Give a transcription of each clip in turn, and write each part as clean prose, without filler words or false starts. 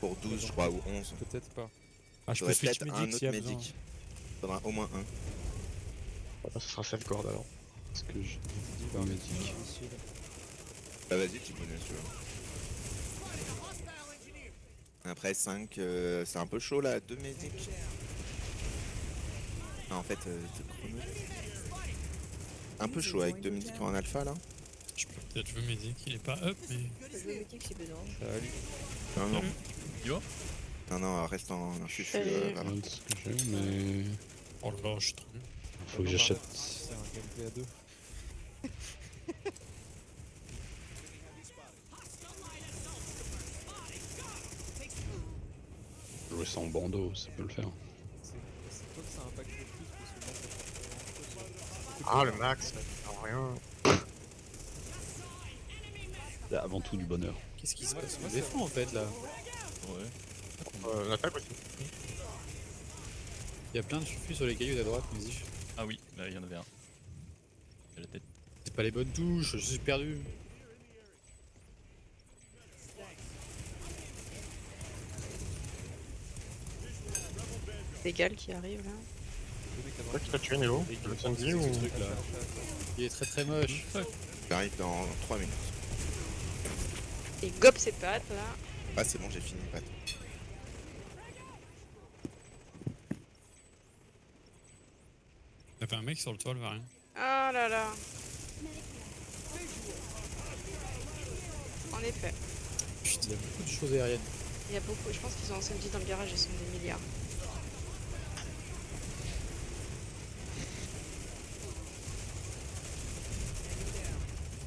Pour 12 je crois, ou 11. Peut-être pas. Ah, je peux J'aurais switch peut-être un medic s'il y autre a besoin. medic. Faudra au moins un. Voilà, ce sera Safeguard alors. Parce que je Dis pas par medic. difficile. Bah vas-y, tu peux bien sûr. Après 5, c'est un peu chaud là, 2 medics. Ah, en fait, c'est chrono. Un peu chaud avec 2 medics en alpha là. Je peux peut-être jouer Medic, il est pas up, mais. Je veux mythique si besoin. Salut. Non, non. Yo. Non, non, reste en chuchu. Regarde ce que j'ai, mais. Oh là là, je suis trop nul. Faut que j'achète. C'est un gameplay à deux. Jouer sans bandeau, ça peut le faire. C'est toi que ça impacte le plus parce que moi ça change pas grand chose. Ah, le max, non, rien. Là, avant tout du bonheur. Qu'est-ce qui se passe? On défend en fait là. Ouais. On attaque aussi. Il y a plein de suffus sur les cailloux à droite, mais y Ah oui, là il y en avait un. Il a la tête. c'est pas les bonnes touches, je suis perdu. C'est Gal qui arrive là. Toi qui t'as tué Néo, le Sandy ou. Ce truc là. Il est très très moche. J'arrive dans 3 minutes. Et gobe ses pattes là. Ah, c'est bon, j'ai fini, pas. Il y avait un mec sur le toit, le varien. Ah là là. En effet. Il y a beaucoup de choses aériennes. Il y a beaucoup. Je pense qu'ils ont un samedi dans le garage, ils sont des milliards.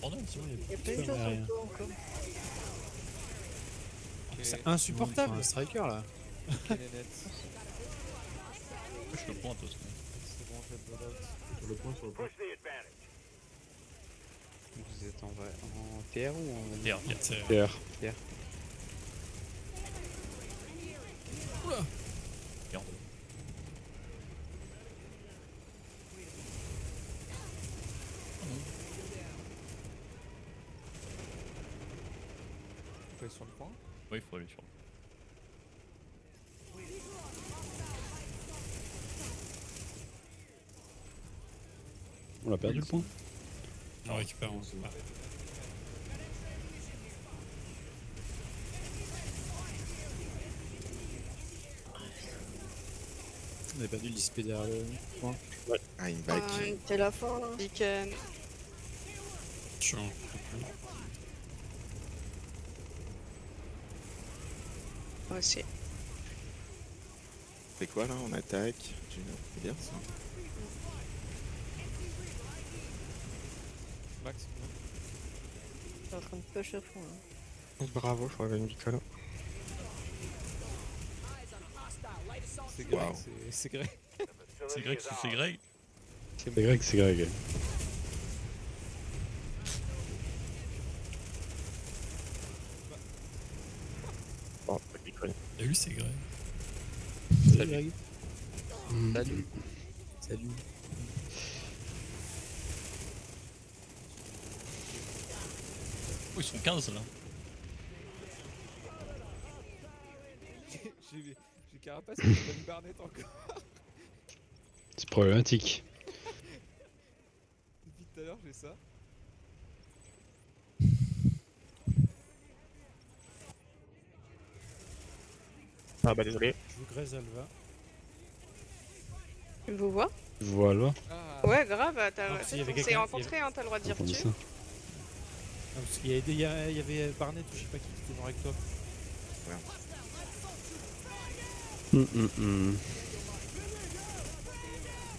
Bordel, sinon il y Il y a a plein de Putain, choses mais sur rien. le toit encore. C'est insupportable un striker là. Canénette. push le point, toi. C'est bon, j'ai le loadout. Sur le point, sur le point. Vous êtes en TR ou en... Terre, c'est. TR. Merde. On peut aller sur le point. Ouais, il faut aller sur. On a perdu le point. On récupère. Ah. On a perdu le display derrière le point. Ah, une vague. C'est la fin là. Week-end. Chiant. Moi aussi. C'est quoi là? On attaque. C'est bien ça. Max, Je suis en train de push à fond là. Bravo, je crois qu'il y avait une bicole. c'est Greg, Wow. c'est Greg. C'est Greg qui fait Greg. C'est Greg, c'est Greg. Bon, pas de bicole. Et lui, c'est Greg. Salut Greg. Salut. Salut. Oh, ils sont 15 là. J'ai Carapace, mais j'ai pas mis Barnet encore. C'est problématique. Depuis tout à l'heure, j'ai ça. Ah bah désolé. Je vous graise Alva. Tu me vois? Voilà. Ah, Ouais, grave. Non, parce qu'il y avait On s'est quelqu'un- rencontrés, hein, t'as le droit de dire On dit tu. ça. parce qu'il y avait, il y avait Barnet ou je sais pas qui était mort avec toi.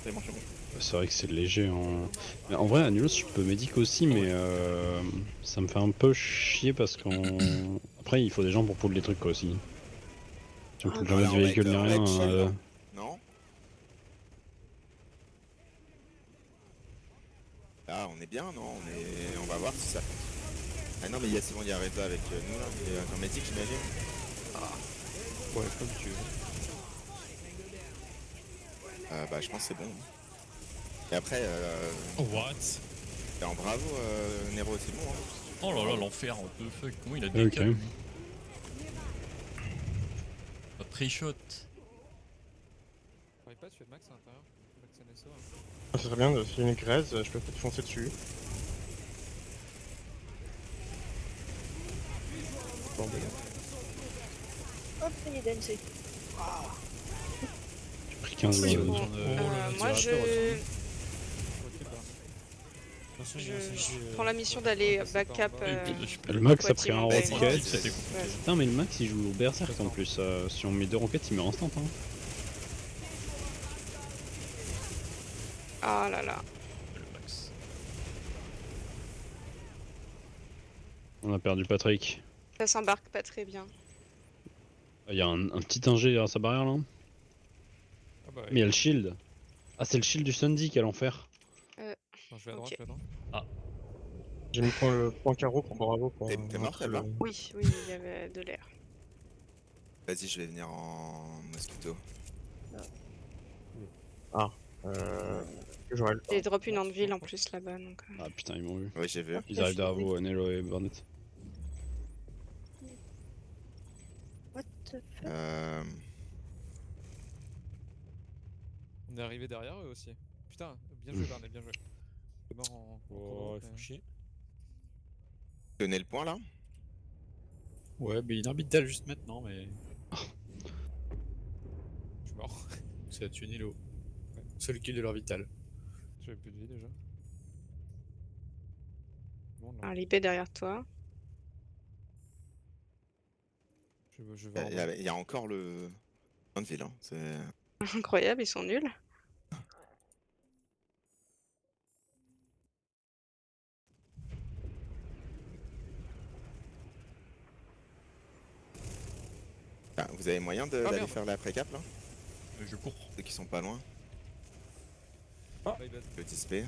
C'est bon, c'est bon. C'est vrai que c'est léger en... Mais en vrai, Anulos, je peux médic aussi, mais ça me fait un peu chier parce qu'en... Après, il faut des gens pour pull les trucs quoi, aussi. Si on Ah, peut bah jamais alors, du véhicule ni on va rien... être chill, Non? Là, on est bien, non? On va voir si ça fonctionne. Ah non, mais c'est bon, il y a Reza avec nous là. Il y a un médic, j'imagine. Ouais, comme tu veux. Bah, je pense que c'est bon. Et après, Oh, what? t'es en bravo, Nero, c'est bon. Hein. Oh là là, l'enfer, what the fuck. Comment il a Ok. décalé lui? Pre-shot. J'arrive pas à tuer le max à l'intérieur. Max NSO. Ah, ça serait bien, s'il y a une graisse, je peux peut-être foncer dessus. Bon, ben, Hop, ça y est, dansé. J'ai pris 15 Oui, balles. bon. Moi, je prends la mission d'aller backup. Le max a Quoi, pris un Timon, ouais. rocket. C'était compliqué. Ouais. Putain, mais le max il joue au berserk en plus. Si on met 2 roquettes, il meurt instant. Hein. Ah là là. Le max. On a perdu Patrick. Ça s'embarque pas très bien. Il y a un petit ingé derrière sa barrière là. Ah bah, Mais il y a le shield. Ah, c'est le shield du Sundy, quel enfer. attends, je vais à droite, Ok. je vais à droite. j'ai mis le point carreau pour Bravo pour. T'es mort, montrer là-bas? Oui, oui, il y avait de l'air. Vas-y, je vais venir en mosquito. J'aurais le. J'ai drop une Anvil en plus là-bas donc. Ah putain, ils m'ont vu. Ouais, j'ai vu. Ils arrivent derrière vous, Nelo et Barnet. What the fuck? On est arrivé derrière eux aussi. Putain, bien joué Barnet, bien joué. Il est mort en. Oh, il faut chier. Donnez le point là. Ouais, mais il est orbital juste maintenant, mais. Je suis mort. Ça a tué Nilo. Seul kill de l'orbital. J'avais plus de vie déjà. Bon, là. Un lipé derrière toi. Je vais en Il y a encore le. Anvil, hein. C'est. Incroyable, ils sont nuls. Ah, vous avez moyen d'aller merde. faire la pré-cap là? Je cours. Ceux qui sont pas loin. My bad. Le display.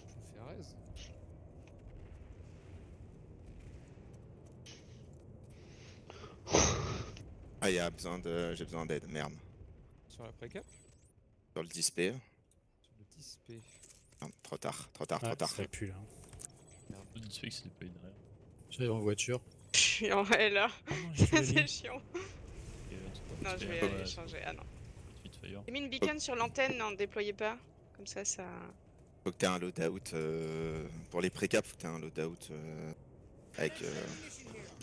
Je me fais raise. Ah, il y a besoin de. J'ai besoin d'aide, merde. Sur la pré-cap. Sur le display. Sur le display. Non, trop tard, trop tard, Ah, trop tard. ça pue là. Le display que c'était pas derrière. J'arrive en voiture. Je suis en L là. Ah non, j'ai fait la C'est ligne. chiant. Et, Non, je vais aller changer. Ah non. Fire. J'ai mis une beacon sur l'antenne, n'en déployez pas. Comme ça. Faut que t'aies un loadout. Pour les pré-cap, faut que t'aies un loadout avec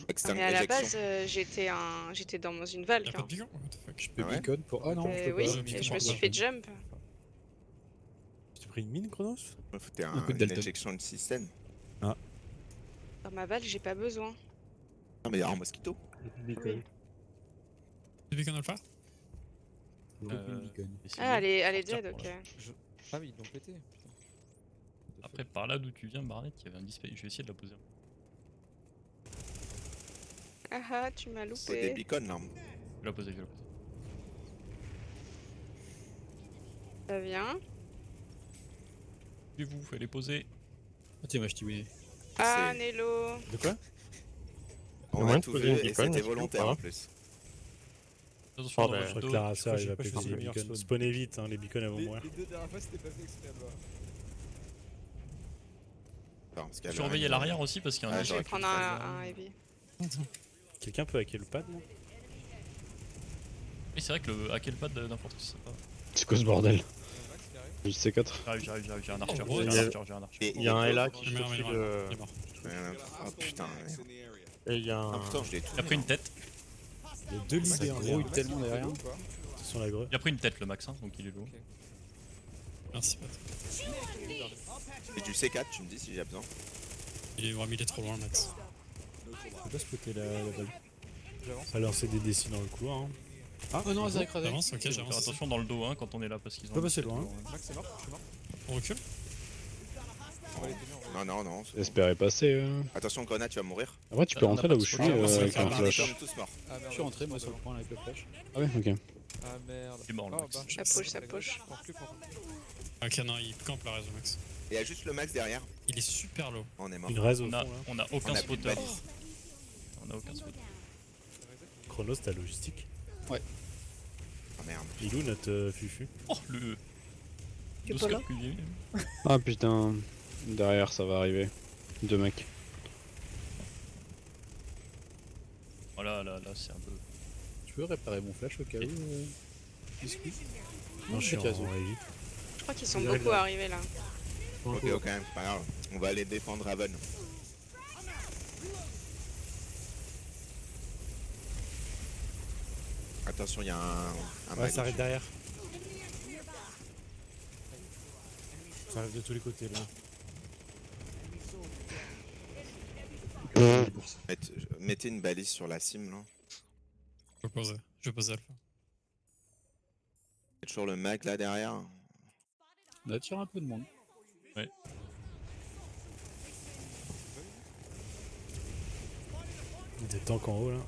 extinct Mais à la éjection. base, j'étais dans une valve. Y'a pas Hein. de beacon? What the fuck? Je Ah peux ouais beacon pour. Ah non, je peux Oui, pas. et je me suis fait jump. Tu t'es pris une mine, Chronos? Faut que t'aies Un coup de une Dalton. éjection de système. Dans ma valve, j'ai pas besoin. Non, mais en mosquito. Oui. Tu beacon alpha? Ah, elle est sortir dead, pour ok. Ah oui, ils l'ont pété. Putain. Après, par là d'où tu viens, Barnet, il y avait un display. Je vais essayer de la poser. Ah ah, tu m'as C'est des loupé. beacons là. Je vais la poser, je vais la poser. Ça vient. Suivez-vous, fallait les poser. Ah, tiens, moi je t'y winné. Ah, C'est- Nello. De quoi? On moyen a de tout poser vu une et beacon, c'était est-ce que volontaire ou pas en plus. Attention, Ah dans bah, votre Je crois que dos. la race Pourquoi arrive j'ai à pas péter choisi les le meilleur beacons. spawn Spawnez vite, hein, les beacons elles vont mourir. Les deux dernières fois, c'était pas fait exprès là. Attends, parce qu'il y avait Surveillez un- l'arrière aussi parce qu'il y en a Ah, un Je j'aurais vais pu prendre le faire. un heavy. Quelqu'un peut hacker le pad, non? Oui, c'est vrai que le hacker le pad d'infanterie, c'est pas. C'est quoi ce bordel? Max qui arrive. Juste C4. J'arrive, j'ai un archer, Oh, j'ai il un y a- archer, j'ai un archer. Et Il y a un LA close. qui Mais s'occupe il de. est mort. Oh putain. Et il y a Ah un. putain, je l'ai tout. Il a pris une tête. Il y a deux leads et un gros hit tellement derrière. Ou pas Ils sont la greu. Il a pris une tête le max, hein, donc il est lourd. Merci, Pat. C'est du C4, tu me dis si j'ai besoin. Il est trop loin, Max. Je peux pas spotter la balle. J'avance. Ça a lancé des décis dans le couloir. Hein. Ah, oh non, ça a écrasé. J'avance, ok, Faire j'avance. attention dans le dos hein, quand on est là parce qu'ils ont. Pas passer loin. Max est mort, je suis mort. On recule? On va les tenir, on va Non, non, non. c'est bon. J'espérais passer. Attention, grenade, tu vas mourir. Après, tu peux On a rentrer pas là de où je suis spoiler, moi, c'est avec le un cas. On est flash. tous morts. Ah merde. Je suis rentré, moi, sur le point avec le flash. Ah ouais, ok. Ah merde. Il est mort, le Oh, Max. bah, Ça push, ça push. Ok, non, il campe la raison, Max. Et il y a juste le max derrière. Il est super low. On est mort. Une raise au On fond a, là. on a aucun On a plus de spotter. balise. On a aucun spotter. Chronos, ta logistique. Oh merde. Il est où notre fufu? Oh le. Tu es Deux pas là scopes qu'il y a eu. Ah putain. Derrière, ça va arriver. Deux mecs. Voilà, là, c'est un peu. Tu peux réparer mon flash au cas où Biscuit Non, je suis en casu. heavy. Je crois qu'ils sont Ils arrivent beaucoup là. arrivés là. Ok, ok, c'est pas grave. On va aller défendre Raven. Attention, il y a un Ouais, mag ça arrive au-dessus. derrière. Ça arrive de tous les côtés là. Mettez une balise sur la sim là. Je pose alpha. Il y a toujours le mag là derrière. On attire un peu de monde. Ouais. Il y a des tanks en haut là.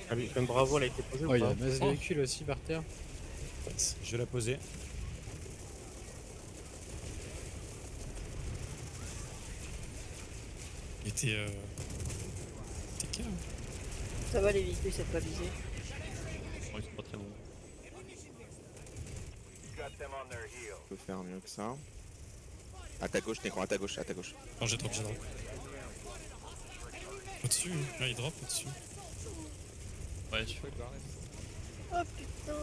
Ah oui, comme bravo, elle a été posée Oh, ou il y a pas un masse véhicule aussi par terre. Je vais la poser. Il était. T'es calme. Ça va les véhicules, c'est pas visé. Oh, ils sont pas très bons. On peut faire mieux que ça. À ta gauche, Necron, à ta gauche, à ta gauche. Oh, j'ai drop. Au-dessus, là il drop au-dessus. Ouais, tu Faut être Barnet. Oh putain.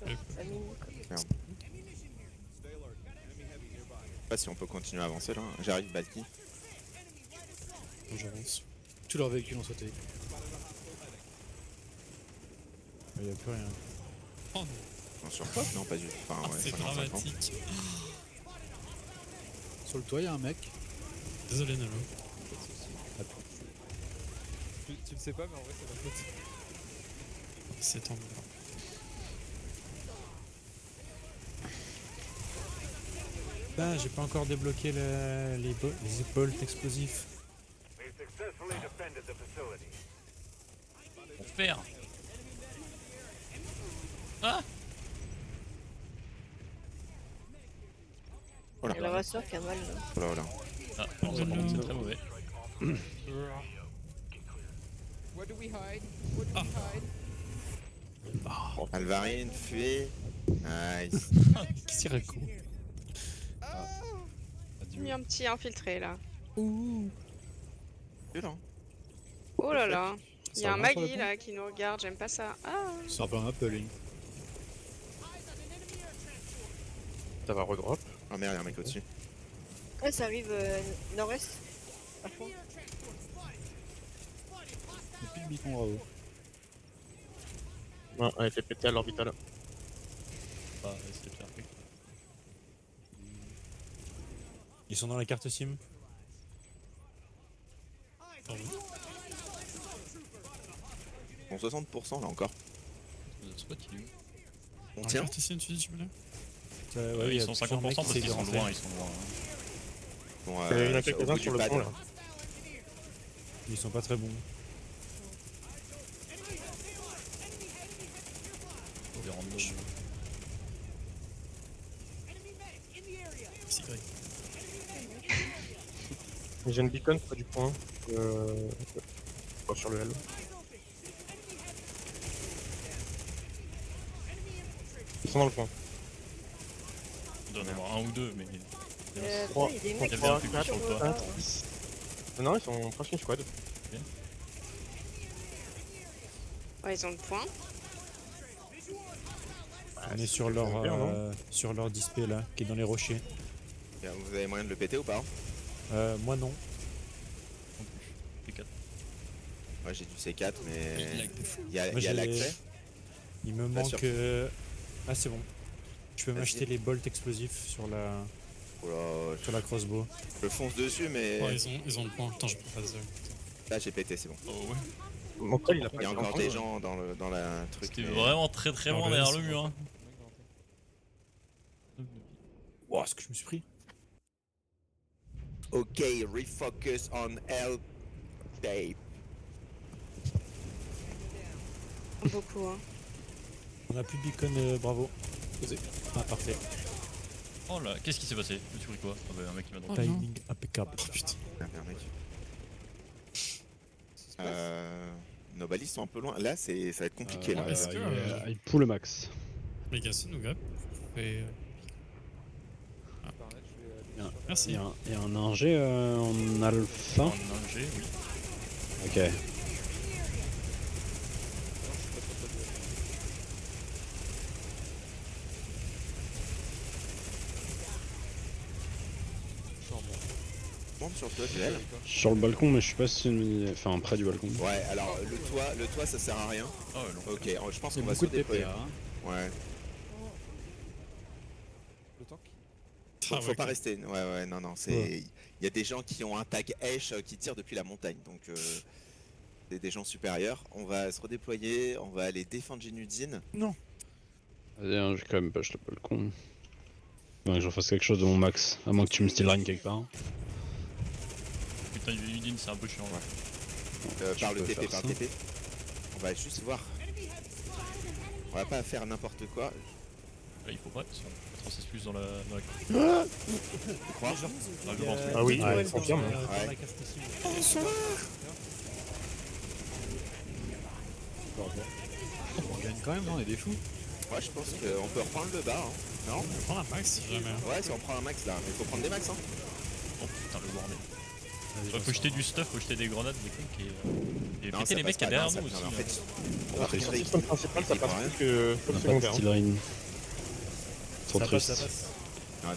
Ouais. La mine, quoi. Je sais pas si on peut continuer à avancer là. J'arrive, Balki. Bon, j'avance. Tous leurs véhicules ont sauté. Il n'y a plus rien. Oh non, Non, sur non, pas du tout. Enfin, ouais, c'est 50-50. dramatique. Sur le toit, il y a un mec. Désolé, Nalo. Tu le sais pas, mais en vrai, c'est ma faute. C'est tant mieux. Ben, j'ai pas encore débloqué les bolts explosifs. Pour faire. Ah Oh là. Il y a le rasseur qui a mal là. Oh là là. Ah, non, ça par contre, c'est très mauvais. Where do we hide? Where do we hide? Alvarine, fuit. Nice. Qu'est-ce qu'il raconte? J'ai mis un petit infiltré là. Violent. Oh là là. Il y a un revient sur le Maggie pont là qui nous regarde, j'aime pas ça. Ah. Ça revient un peu, lui. Ça va redrop. Oh merde, y'a un mec au-dessus. Ouais, ça arrive nord-est. À fond. Il n'y a plus de beacon bravo. Non, elle a été pétée à l'orbital. Bah, c'est perfect. Ils sont dans la carte SIM. Pardon. Bon, 60% là encore. Le spot il est où? On Un tient. carte ici, tu dis, tu veux là Ouais, ils sont 50% parce qu'ils sont loin, ils sont loin. Bon, Il y en a au quelques-uns bout sur du le pad. pont là. Ils sont pas très bons. Des randoms. C'est grec. J'ai une beacon près du point. Sur le L. Ils sont dans le point. Il doit en avoir un ou deux, mais. Trois, putain, il y a des Il y mecs avait qui un sont public sur le toit. 4, 5, 6. Non, ils sont presque une squad. Ouais, ils ont le point. On est sur leur, bien, non sur leur display là, qui est dans les rochers. Vous avez moyen de le péter ou pas? Moi non. P4. Ouais, j'ai du C4, mais Il lag de fou. il y a Moi, j'ai- l'accès. Il me Pas sûr. manque. Ah, c'est bon. Je peux Vas-y. m'acheter les bolts explosifs sur la, Oh là, sur la crossbow. je fonce dessus, mais Oh, ils ont le point. Putain, je peux pas ça. là j'ai pété, c'est bon. Oh ouais. Mon col, il a pas Il y a été encore en des point. gens dans la truc. C'était mais- vraiment très loin derrière le mur. Hein. Wow, ce que je me suis pris. Ok, refocus on L tape. Beaucoup, hein. On a plus de beacon, bravo. Posé. Ah, parfait. Oh là, qu'est-ce qui s'est passé? Tu pris quoi? Ah bah, un mec qui m'a droppé. Timing impeccable. Oh putain. Ah, merde, mec. Nos balises sont un peu loin. Là, ça va être compliqué. là. est-ce que, il pull le max. Les gars, c'est nous gars. Et. Barnet, je vais Bien. aller Merci. Il y a un ingé en alpha. En ingé, oui. Ok. Monte sur le toit, duel. Sur le balcon, mais je suis pas si... Enfin, près du balcon. Ouais, alors le toit ça sert à rien. Ah ouais, non. Ok, je pense Il y qu'on a va se beaucoup de déployer. PPA. Hein. Ouais. Le tank. Faut pas rester. Ouais, non, c'est. Ouais. Il y a des gens qui ont un tag Esh qui tirent depuis la montagne, donc c'est des gens supérieurs. On va se redéployer, on va aller défendre Genudzine. Vas-y, hein, je vais quand même push le balcon. Ouais, que j'en fasse quelque chose de mon max. À moins que tu me steal line quelque part. Putain, Udine, c'est un peu chiant. Ouais. Par Je le peux TP, faire par ça. le TP. On va juste voir. On va pas faire n'importe quoi. Là, il faut pas, parce qu'on transcesse plus dans la... Tu crois dans le grand truc. Ah oui, Ouais, confirme. Ouais. On gagne quand même, non? On est des fous. Ouais, je pense qu'on peut reprendre le bas. Hein. Non On prend un max si jamais. Ouais, si on prend un max là. Mais faut prendre des max. Hein. Oh putain, le bordel. Vas-y, Faut jeter du stuff, faut jeter des grenades, des trucs et Non, péter ça les mecs passe qui y a pas, derrière non, nous ça- aussi. non, mais en là. fait, Sur on le va système principal, ça passe plus que On le a pas de secondaire. hein. steal line. Trop Ça passe, triste. ça passe.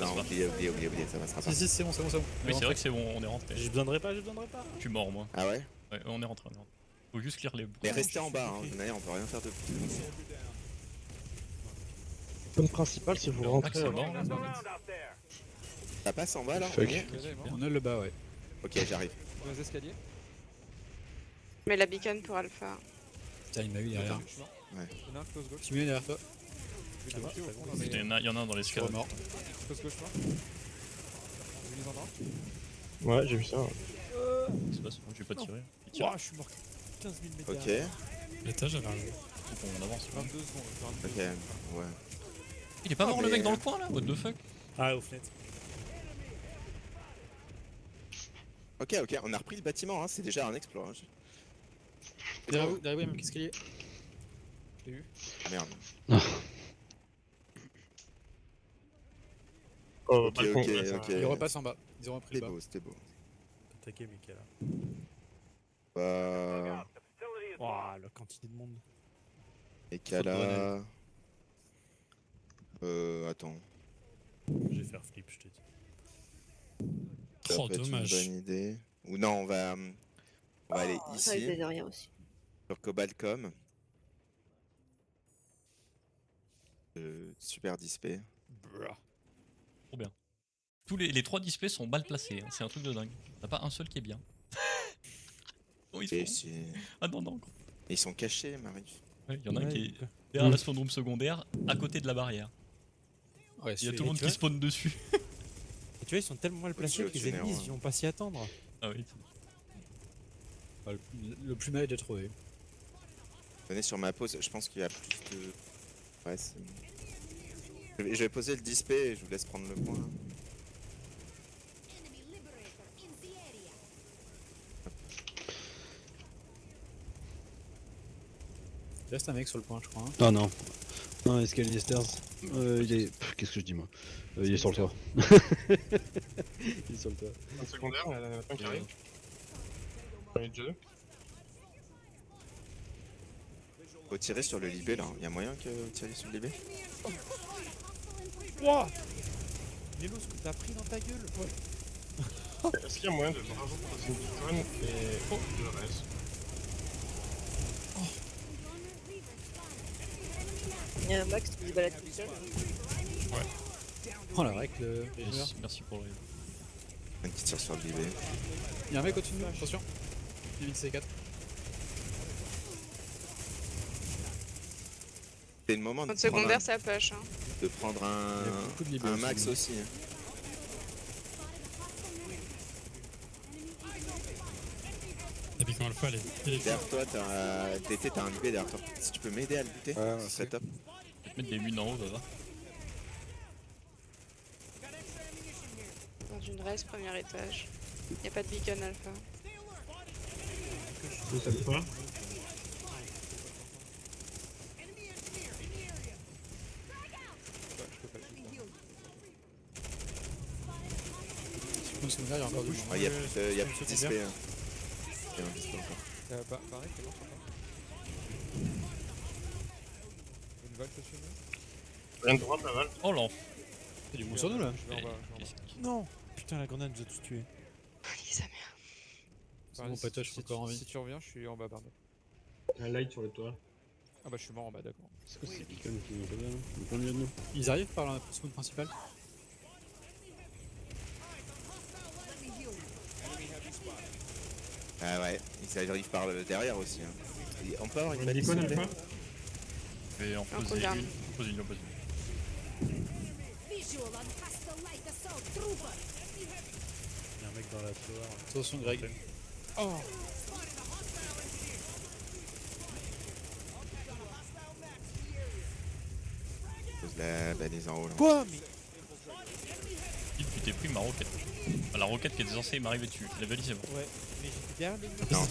Non, oubliez, ça passera pas. Si, c'est bon, c'est bon, c'est bon. Oui, c'est vrai que c'est bon, on est rentré. Je donnerai pas, je donnerai pas. Je suis mort, moi. Ah ouais. Ouais, on est rentré, Faut juste clear les... Mais restez en bas, hein. De toute manière, on peut rien faire de plus. Le système principal, si vous Le rentrez. max, c'est mort, là. Ça passe en bas là Fuck. on y est Kaza est mort. On a le bas, ouais. Ok, j'arrive. Dans les escaliers. Mais la beacon pour Alpha. Putain, il m'a eu derrière. Je suis mort. Ouais. Il y en a un close gauche. Tu mets derrière toi. Je vais le buter au fond, là, Il y mais- en a un dans les Je suis scarabs. mort. Close gauche mort. J'ai mis en droit. Ouais, j'ai vu ça. Qu'est-ce qui se passe? Je vais pas tirer. Il tire. Je suis mort 15 000 mètres. Ok, L'étage, j'avais arrivé. Faut qu'on avance. 22 secondes. ok, ouais. Il est pas Ah, mort le mais- mec dans le coin là? What the fuck? Ah, aux fenêtres. Ok, on a repris le bâtiment, hein. C'est déjà un exploit. Hein. Derrière vous, il y a même qu'escalier. Je l'ai eu. Merde. Oh, Ok, balcon, ok, ouais, ça- ok. Ils repassent en bas. Ils ont repris le C'était bas. beau, c'était beau. Attaquer, Michaela. Waouh, la quantité de monde. Et Kala. Attends. Je vais faire flip, je te dis. Ça Oh, peut être dommage. une bonne idée. Ou non, on va aller Ça va ici, être derrière aussi. sur Cobalcom. Super dispé. Bra. Trop bien. Tous les 3 displays sont mal placés, hein. C'est un truc de dingue. T'as pas un seul qui est bien. Oh, ils Et sont... c'est- Ah non, non. Ils sont cachés, Marie. Ouais, il y en a un Ouais, qui est il- derrière la spawn room secondaire, à côté de la barrière. Ouais, Il y a tout le monde qui spawn dessus. Et tu vois, ils sont tellement mal placés Au-dessus, que les ennemis, au-dessus, ils vont pas s'y attendre. Ah oui. Le plus mal est déjà trouvé. Venez sur ma pause, je pense qu'il y a plus de... Ouais, c'est... Je vais poser le dispé et je vous laisse prendre le point. Il reste un mec sur le point, je crois. Hein. Oh non. Non, escalier stairs. Il est. Qu'est-ce que je dis moi? Il est sur le toit. Il est sur le toit. Un secondaire, il y en a un qui arrive. J'en ai déjà deux. Faut tirer sur le libé là, il y a moyen que vous tiriez sur le libé? Wouah Nelo, ce que t'as pris dans ta gueule ouais. Est-ce qu'il y a moyen de bravo passer une beacon et. Oh, je reste. Il y a un max qui se balade tout seul. Oh la règle, Merci pour le... Un qui tire sur le libé. Il y a un mec au-dessus de nous, attention. Il C4. C'est le moment de Contre prendre, secondaire, ça push. Hein. de prendre Il y a beaucoup de libé un aussi, max lui. aussi. Hein. La beacon alpha, elle est Derrière toi, t'as un libé derrière toi. Si tu peux m'aider à le buter, ce serait top. Je vais te mettre des mines en haut, va. Dans une race, premier étage. Y a pas de beacon Alpha. C'est cette fois. Spawn secondaire, il y a encore du monde. Il y a plus de Spawn display. secondaire. Il y a un display encore. Pareil, c'est mort, je crois. Une vague dessus, nous. Rien de droit, pas mal. Oh l'enfant. Il y a du monde sur nous là. Je vais en bas, je vais en bas. Non. Putain, la grenade nous a tous tués. Lisa, merde. C'est bon, patoche, je suis encore en vie. Si tu reviens, je suis en bas, Barney. Un light sur le toit. Ah bah je suis mort en bas, d'accord. C'est quoi ces beacons qui nous reviennent au plein milieu de nous? Ils arrivent par la spawn principale. Ah ouais, ils arrivent par le derrière aussi. Hein. Et on peut avoir une On a dit balise quoi, s'il vous plaît Alpha? Je vais en Un poser programme. une. Pose une, pose une. Il y a un mec dans la tour. Attention, Greg. Oh. Pose la balise en haut là. Quoi? Mais. Tu t'es pris ma roquette. Enfin, la roquette qui était censée m'arriver dessus. La valise c'est bon. Ouais, mais j'étais derrière les murs. Non,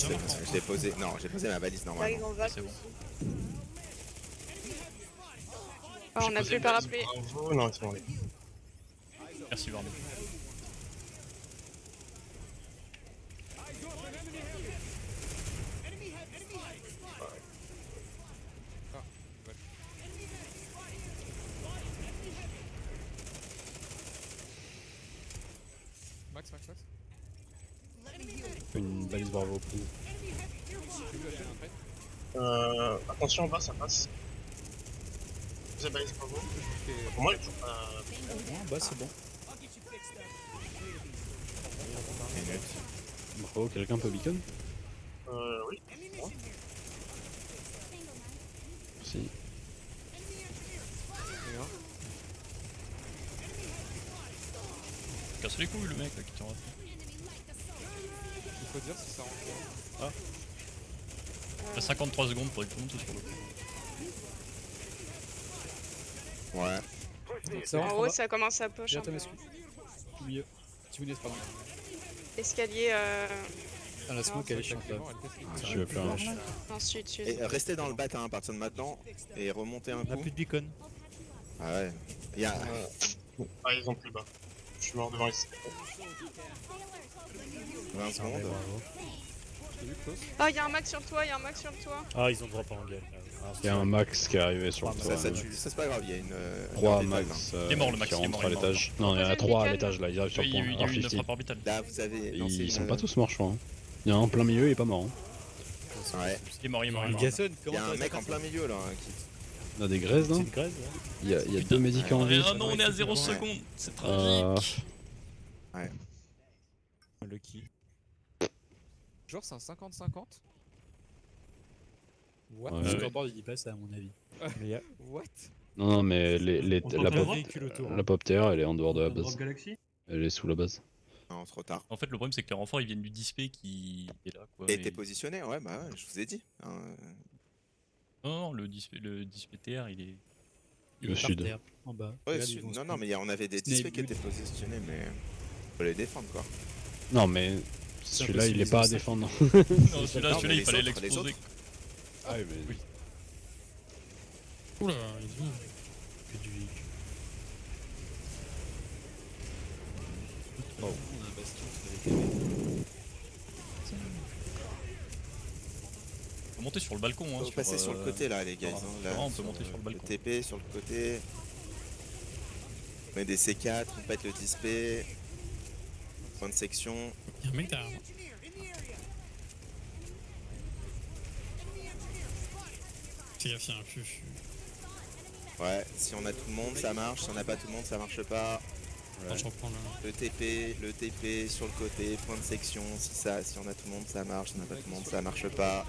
je l'ai posé. Non, j'ai posé ma balise Vague normalement. en vague c'est bon. aussi. Ah, on a plus le parapluie. Bravo, non, ils sont allés. Merci Varney. Max. Une balise bravo. Tu veux acheter un trade? Attention en bas, ça passe. Vous avez balise pour vous. Pour moi, il faut pas. Ah, bah, c'est bon. Bravo, quelqu'un peut beacon? Oui. Merci. Et un. Casse les couilles le mec là qui t'en Il faut dire si ça rentre. T'as 53 secondes pour tout le monde sur le Ouais. Ça En rentre en haut, bas. ça commence à push. Viens, un peu. Thomas. Au milieu. Timounès, pardon. Escalier Ah, la smoke, elle est chiante là. Effectivement, elle casse les Je vais faire un ensuite, sud. Et restez dans le bat à partir de maintenant et remontez un On a coup. plus de beacon. Ah ouais. Il y a Ah, ils ont plus bas. Je suis mort devant ici. 20 secondes. Oh, il y a un max sur le toit, il y a un max sur le toit. Ah, ils ont drop en gueule. Il y a un max qui est arrivé sur le Ça, toit. Ça c'est pas grave, il y a une. 3 une max max, Il est mort, le max, qui il est rentrent mort, à il est mort. l'étage. Non, il y en a Posez 3 à le l'étage là, ils arrivent sur Il le y a point. eu Alors une 50. frappe orbitale. Là, vous avez. lancé Ils sont une- pas tous morts, je crois. Hein. Il y en a un en plein milieu, il est pas mort. Hein. Ouais. Il est mort, il est mort. il est mort. Gasson, Il y a un mec en plein milieu là. Qui... On a des graises, C'est non? une graise, là. Il y a Putain. 2 médicaments en vie. Ah non, on est à 0 Ouais. secondes. C'est Euh, tragique. Lucky. Genre c'est un 50-50. What? Le Ouais. scoreboard, il dit pas ça, à mon avis. Mais y a What? Non, non, mais On la tente un pop, véhicule autour. la pop terre, elle est en dehors de la Drop base. Galaxy. Elle est sous la base. Non, trop tard. En fait, le problème c'est que les renforts ils viennent du display qui est là quoi. Et mais- t'es positionné, ouais, bah ouais, je vous ai dit. Hein, Non, le display TR il est. Il Le est par sud. terre, en bas. Ouais, Regarde, ils vont non, se non, mais on avait des Snape displays qui Bull. étaient positionnés, mais faut les défendre quoi. Non, mais celui-là, il est pas à défendre. Non, Non, celui-là mais il les fallait autres, les l'exploser. autres. Ah, mais... Oui. Oula, il est où? Que du véhicule. Oh. On a un bastion sur les TB. On peut monter sur le balcon. Hein, Faut passer sur le côté là, les gars. ah, Là, on peut monter sur le balcon. TP sur le côté. On met des C4, on pète le display. Point de section. Y'a un mec derrière moi. Fais gaffe, y'a un fufu. Ouais, si on a tout le monde, ça marche. Si on n'a pas tout le monde, ça marche pas. Attends, je reprends le. Le TP sur le côté, point de section. Si on a tout le monde, ça marche. Si on n'a pas tout le monde, ça marche pas.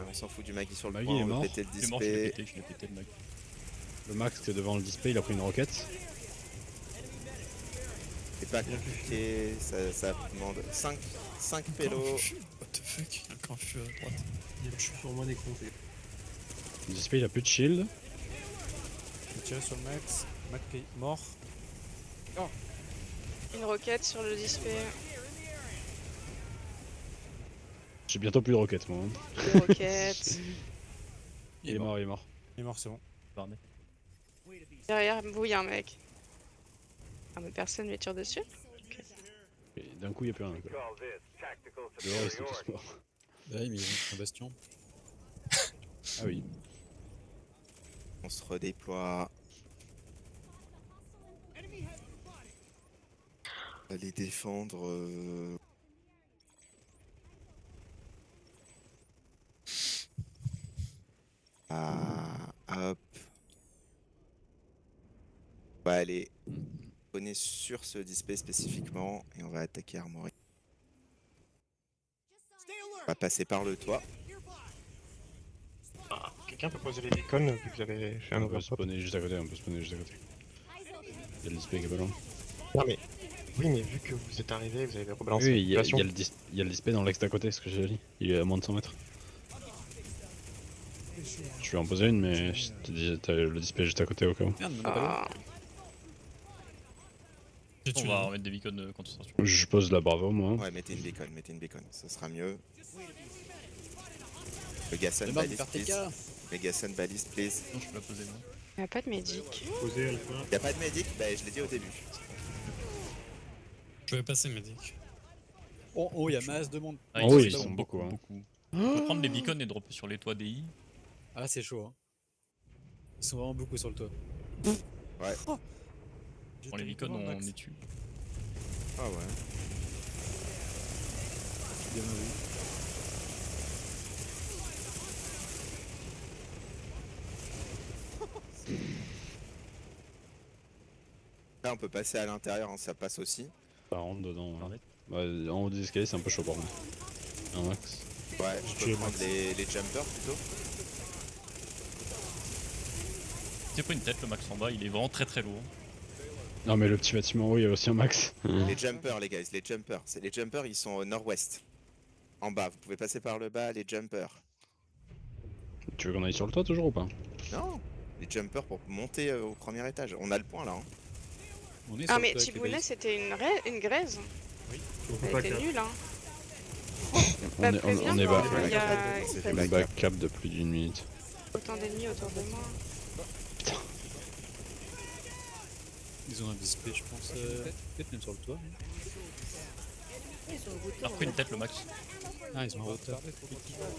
On s'en fout du Maggie sur le Maggie point, est on mort. veut péter le Il est mort, je l'ai display. pété le mec. Le max qui est devant le display, il a pris une roquette. C'est pas compliqué, ça demande 5 pélos. What the fuck? Il y a encore un fufu à droite. Je suis sur moi des comptes. Le display, il a plus de shield. J'ai tiré sur le max. Mac est mort. Une roquette sur le display. J'ai bientôt plus de roquettes, moi. Hein. Une roquette. Il est mort, il est mort. Il est mort, c'est bon. Derrière vous, il y a un mec. Ah, mais personne lui tire dessus. Et d'un coup, il n'y a plus rien. Quoi. Dehors, ils sont tous morts. Bah oui, mais ils ont un bastion. Ah oui. On se redéploie. On va les défendre. Hop. On va aller spawner sur ce display spécifiquement et on va attaquer Armory. On va passer par le toit. Ah, quelqu'un peut poser les beacons vu que vous avez fait un On peut overpop. spawner juste à côté, on peut spawner juste à côté. Il y a le display qui est pas loin. Non mais. Oui, mais vu que vous êtes arrivé, vous avez rebalancé Oui, la il y a population. il y a le display dans l'axe d'à côté, ce que j'ai dit. Il est à moins de 100 mètres. Je vais en poser une, mais je te dis, t'as le display juste à côté au cas où. Merde, on a pas Ah, J'ai On tué va un. remettre des beacons de concentration. Je pose la bravo, moi. Ouais, mettez une beacon, ça sera mieux. Megasun Demande balise, faire TK. please. Megasun balise, please. Non, je peux la poser moi. y a pas de médic. Posé Alpha. Y'a pas de medic? Bah, je l'ai dit au début. Je vais passer Medic. Oh, il y a masse de monde. Ah, Oh oui, sont ils sont beaucoup, hein. beaucoup. On peut prendre les beacons et dropper sur les toits DI. Ah, c'est chaud. Hein. Ils sont vraiment beaucoup sur le toit. Ouais. Pour les beacons, on les tue. Ah ouais. Bien vu. Là, on peut passer à l'intérieur, hein, ça passe aussi. Ça rentre dedans. Ouais. Bah, en haut des escaliers, c'est un peu chaud par contre. Un max. Ouais, je peux prendre les jumpers plutôt. C'est pas une tête le max en bas, il est vraiment très lourd. Non, mais le petit bâtiment, oui, il y a aussi un max. Les jumpers, les guys, les jumpers. Les jumpers, ils sont au nord-ouest. En bas, vous pouvez passer par le bas, les jumpers. Tu veux qu'on aille sur le toit toujours ou pas? Non, les jumpers pour monter au premier étage. On a le point là. Hein. On est Ah, sur le mais toit avec les Tiboulet, balises. c'était une graise. Faut Elle pas était cap. nulle, hein. On Bah, est, préviens, on est moi, bas. il y a C'est il y a fait Back cap de plus d'une minute. autant d'ennemis autour de moi. Ils ont un display, je pense. Peut-être même sur le toit. Ils sont Il a repris une tête le max. Ah, ils ont un routeur.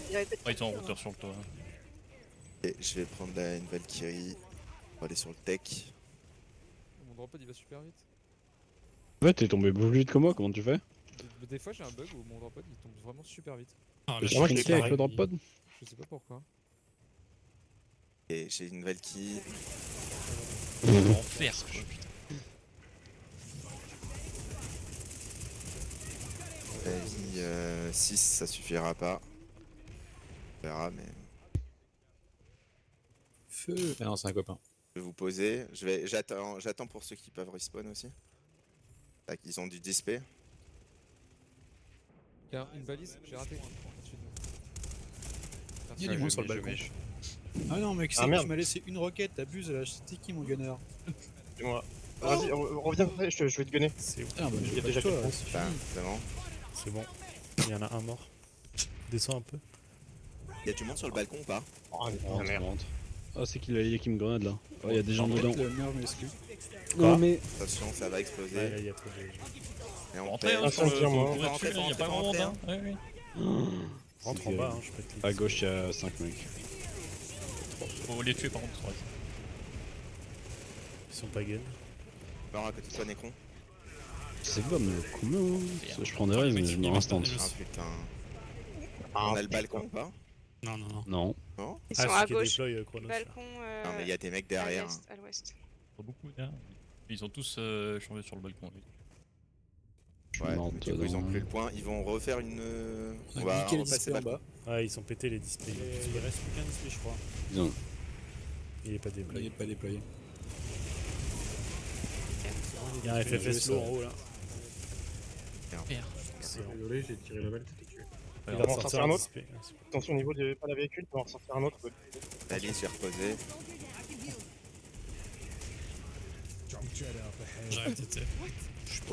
Il y avait peut-être Ouais, ils sont en routeur sur le toit. Et je vais prendre une Valkyrie. On va aller sur le tech. Mon drop pod il va super vite. Ouais, t'es tombé plus vite que moi, comment tu fais? Des fois j'ai un bug où mon drop pod il tombe vraiment super vite. Ah, Je là, suis moi, je avec l'ai le drop pod. Je sais pas pourquoi. Et j'ai une Valkyrie. Enfer ce jeu, putain. Avis 6, ça suffira pas. On verra, mais Feu. Ah non, c'est un copain. je vais vous poser. J'attends pour ceux qui peuvent respawn aussi. Tac, ils ont du display. Il y a une balise, j'ai raté. Au-dessus de nous. Il y a du monde sur le balcon. Ah non, mec, c'est Ah, que merde. tu m'as laissé une roquette, t'abuses là. C'était qui mon gunner? C'est moi. Vas-y, reviens après, je vais te gunner. C'est Ah, bah, Il y a j'ai déjà pas toi, quelqu'un. c'est Enfin, fini. vraiment. c'est bon. Il y en a un mort. Descends un peu. Il y a du monde sur le balcon ou pas? Oh, mais On rentre, merde. on rentre. Ah, c'est qu'il a qui me grenade là. Oh, il y a des gens dedans. Le mur m'excuse. Non, mais. Attention, ça va exploser. Ouais, là, il y a trop de... Et on Rentrez, perd. hein, sur le. Attention, moi. Faut courir Rentrez, dessus, il y a pas rentrez, grand monde, hein. Ouais, ouais. Rentre en bas, hein, je peux te À gauche, il y a 5 mecs. Faut les tuer par contre, ouais. Ils sont pas gain. Alors à côté de toi, Necron. C'est bon, mais combien hein? Je prends des raises, mais je me instant. Ah putain. Ah, On a le balcon ou pas? Non, non, non. Non. Non? Ils Ah, sont celui à qui gauche. déploie Chronos. Balcon. Non, mais il y a des mecs derrière. À l'ouest. Pas beaucoup, là. Ils ont tous changé sur le balcon. Oui. Ouais, rentre mais du coup, ils ont dedans. plus le point. Ils vont refaire une. On On va va niquer les repasser displays en balcon. bas. Ouais, ils sont pétés les displays. Il reste plus qu'un display, je crois. Ils ont. Il est pas Il déployé. est pas déployé. Il y a un FFS low en haut là. Désolé, j'ai tiré la balle, t'étais tué. Alors, va en sortir un autre. display. Attention au niveau des pas la véhicule, on va en ressortir un autre. Alice, j'ai reposé. J'arrête de tête.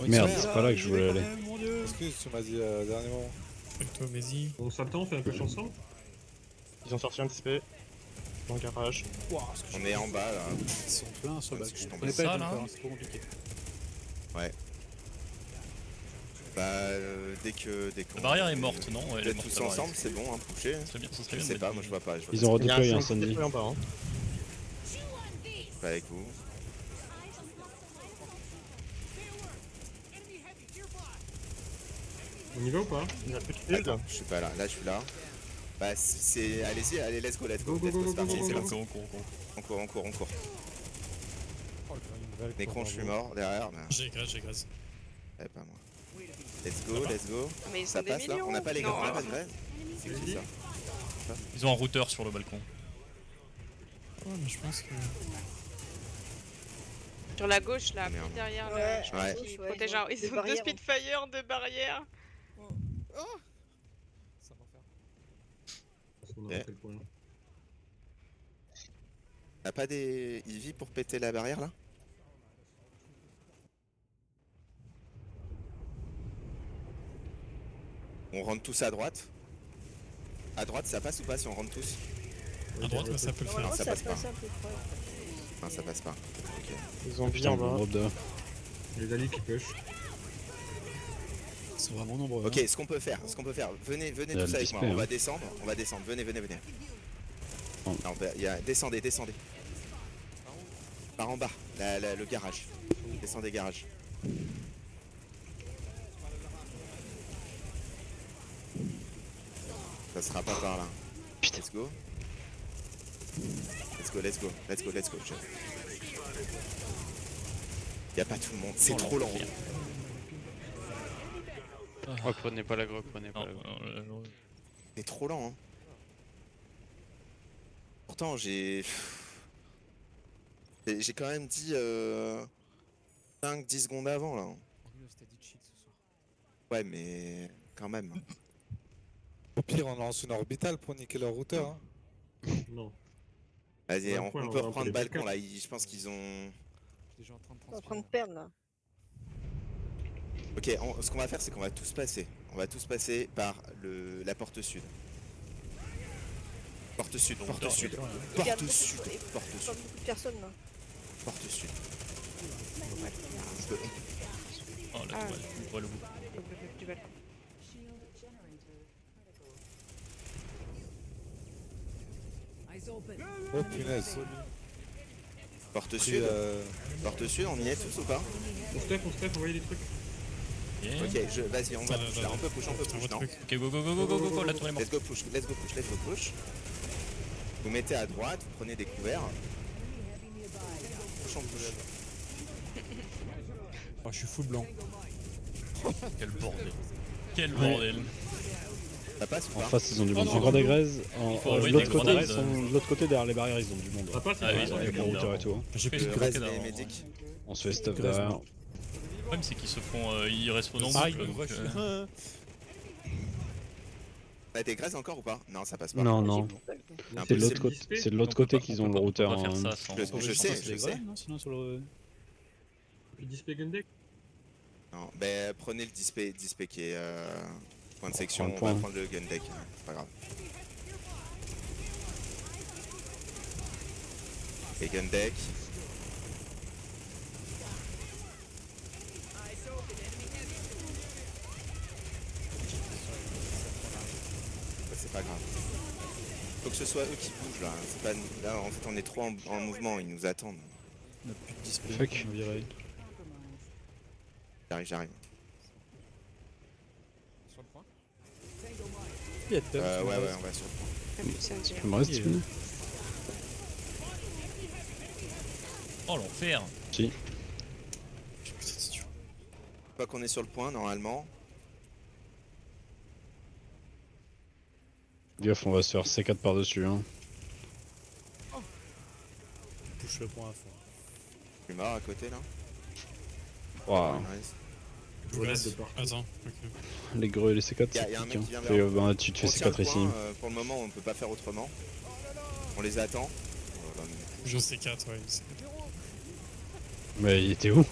Merde, c'est pas là que je voulais aller. Mon dieu. Excuse, tu m'as dit dernier moment. Avec toi, Mézi. On s'attend, on fait un peu chanson. Ils ont sorti un display. Dans le garage. On est en bas là. Ils sont pleins sur le Comme si balcon. je On tombais est pas ça, les là. encore, c'est trop compliqué. Bah, dès qu'on. La barrière est morte, non? Ouais, elle est D'être morte, tous la barrière. ensemble, c'est bon, hein, pusher. Ce serait bien, ce serait Je bien. sais de pas, mettre moi des- je vois pas. Je vois Ils pas. ont Il y a un redéployé un Sandy Sandy. en bas. Hein. Pas avec vous. On y va ou pas? Il a plus de shield. Attends, je suis pas là. Là, je suis là. Bah, c'est. Allez-y, allez, let's go, let's go. Go, go, Let's go, go, c'est parti, go, c'est go, parti. On court. On court. Oh, une vague, Necron, quoi, je suis bravo. mort derrière. Bah, J'ai grâce. pas moi. Let's go, let's go. Mais ils Ça sont des passe là? millions. On n'a pas les Non, gars, on n'a pas de grève. C'est qui ça? Ils ont un routeur sur le balcon. Ouais, mais je pense que. Sur la gauche, là, Merde. pile derrière Ouais, le. ouais. Qui Ouais, protège ils ont un- Ils des ont deux barrières. Spitfire, deux barrières. Ça va faire. Parce qu'on Ok. a fait le point. T'as pas des Eevee pour péter la barrière là? On rentre tous à droite. À droite, ça passe ou pas si on rentre tous? À droite, mais ça peut le faire. Normalement, ça ça passe pas. passe un peu près. Non, ça passe pas. Ok. Ils ont Putain, en le bas. drop de. Les alliés qui push. Ils sont vraiment nombreux. Ok, ce qu'on peut faire, venez Il y a tous le avec moi, display, on hein. va descendre, venez. Oh. Non, descendez. Par en bas, le garage. Descendez garage. Ça sera pas par là. Putain. Let's go. Y'a pas tout le monde, c'est Oh, trop lent. l'enfer. Oh, prenez pas la grotte, prenez pas Non, la grotte. non, C'est trop lent, hein. Pourtant, j'ai quand même dit 5-10 secondes avant, là. C'était dit chill ce soir. Ouais, mais quand même. Au pire, on lance une orbitale pour niquer leur routeur. Hein. Non. Vas-y, Ouais, on on peut va reprendre les balcon, backups. là. Je pense qu'ils ont... Je suis déjà en train de On va transpirer. prendre perdre là. Ok, ce qu'on va faire, c'est qu'on va tous passer. On va tous passer par la porte sud. Porte sud, porte sud. Regarde, Porte sud, il porte y a sud, pas beaucoup de personnes là. porte sud. Oh, la Ah. toile, on voit le bout. Du balcon. Oh punaise. Porte Pris, sud, porte sud, on y est tous ou pas? On step, on voyait des trucs. Ok, Ok, vas-y, on va push là, on peut push, non? Ok, go, la tour est morte. Let's go push. Vous mettez à droite, vous prenez des couverts. Push, on push. Oh, je suis full blanc. Quel bordel. Ça passe ou En pas? face, ils ont du monde. non, Encore non. des graises. faut De envoyer l'autre des côté, grenades. ils sont de l'autre côté derrière les barrières, ils ont du monde. Ça passe, Ah c'est oui, pas- ouais. Avec le routeur et tout. Hein. J'ai plus de Reste bloqué les d'avant. médics. On se fait stuff Grèce, derrière. Le problème, c'est qu'ils se font. Ils restent en Ah, boucle. il me donc, rush. T'as des graises encore ou pas? Non, ça passe pas. Non, non. Un C'est peu, de l'autre c'est- côté, c'est de l'autre on peut côté pas- qu'ils on ont peut le pas- routeur. On peut pas hein. faire ça sans. Je sais, je sais. Non, sinon sur le. Puis display gun deck. Non, bah prenez le display qui est point de section, prend le on va point. prendre le gun deck, c'est pas grave. Et gun deck. C'est pas grave. Faut que ce soit eux qui bougent là. C'est pas... Là en fait on est trop en mouvement, ils nous attendent. On a plus de display. Fuck. On virait. J'arrive. Sur le point. Il y a Tom, Ouais, on va sur le point. Il me reste une. Oh, l'enfer. Si. Putain, c'est dur. Une fois qu'on est sur le point, normalement. Gaffe, on va se faire C4 par-dessus. Hein. On touche le point à fond. Je suis mort à côté là. Waouh. Nice. Grenade de partout. Attends, ok. Les greux et les C4, Y a c'est un pique. mec Hein. qui vient Fais, vers bah, tu te fais On tient le C4 ici. point, pour le moment on peut pas faire autrement. On les attend. Je sais 4, ouais. Mais il était où?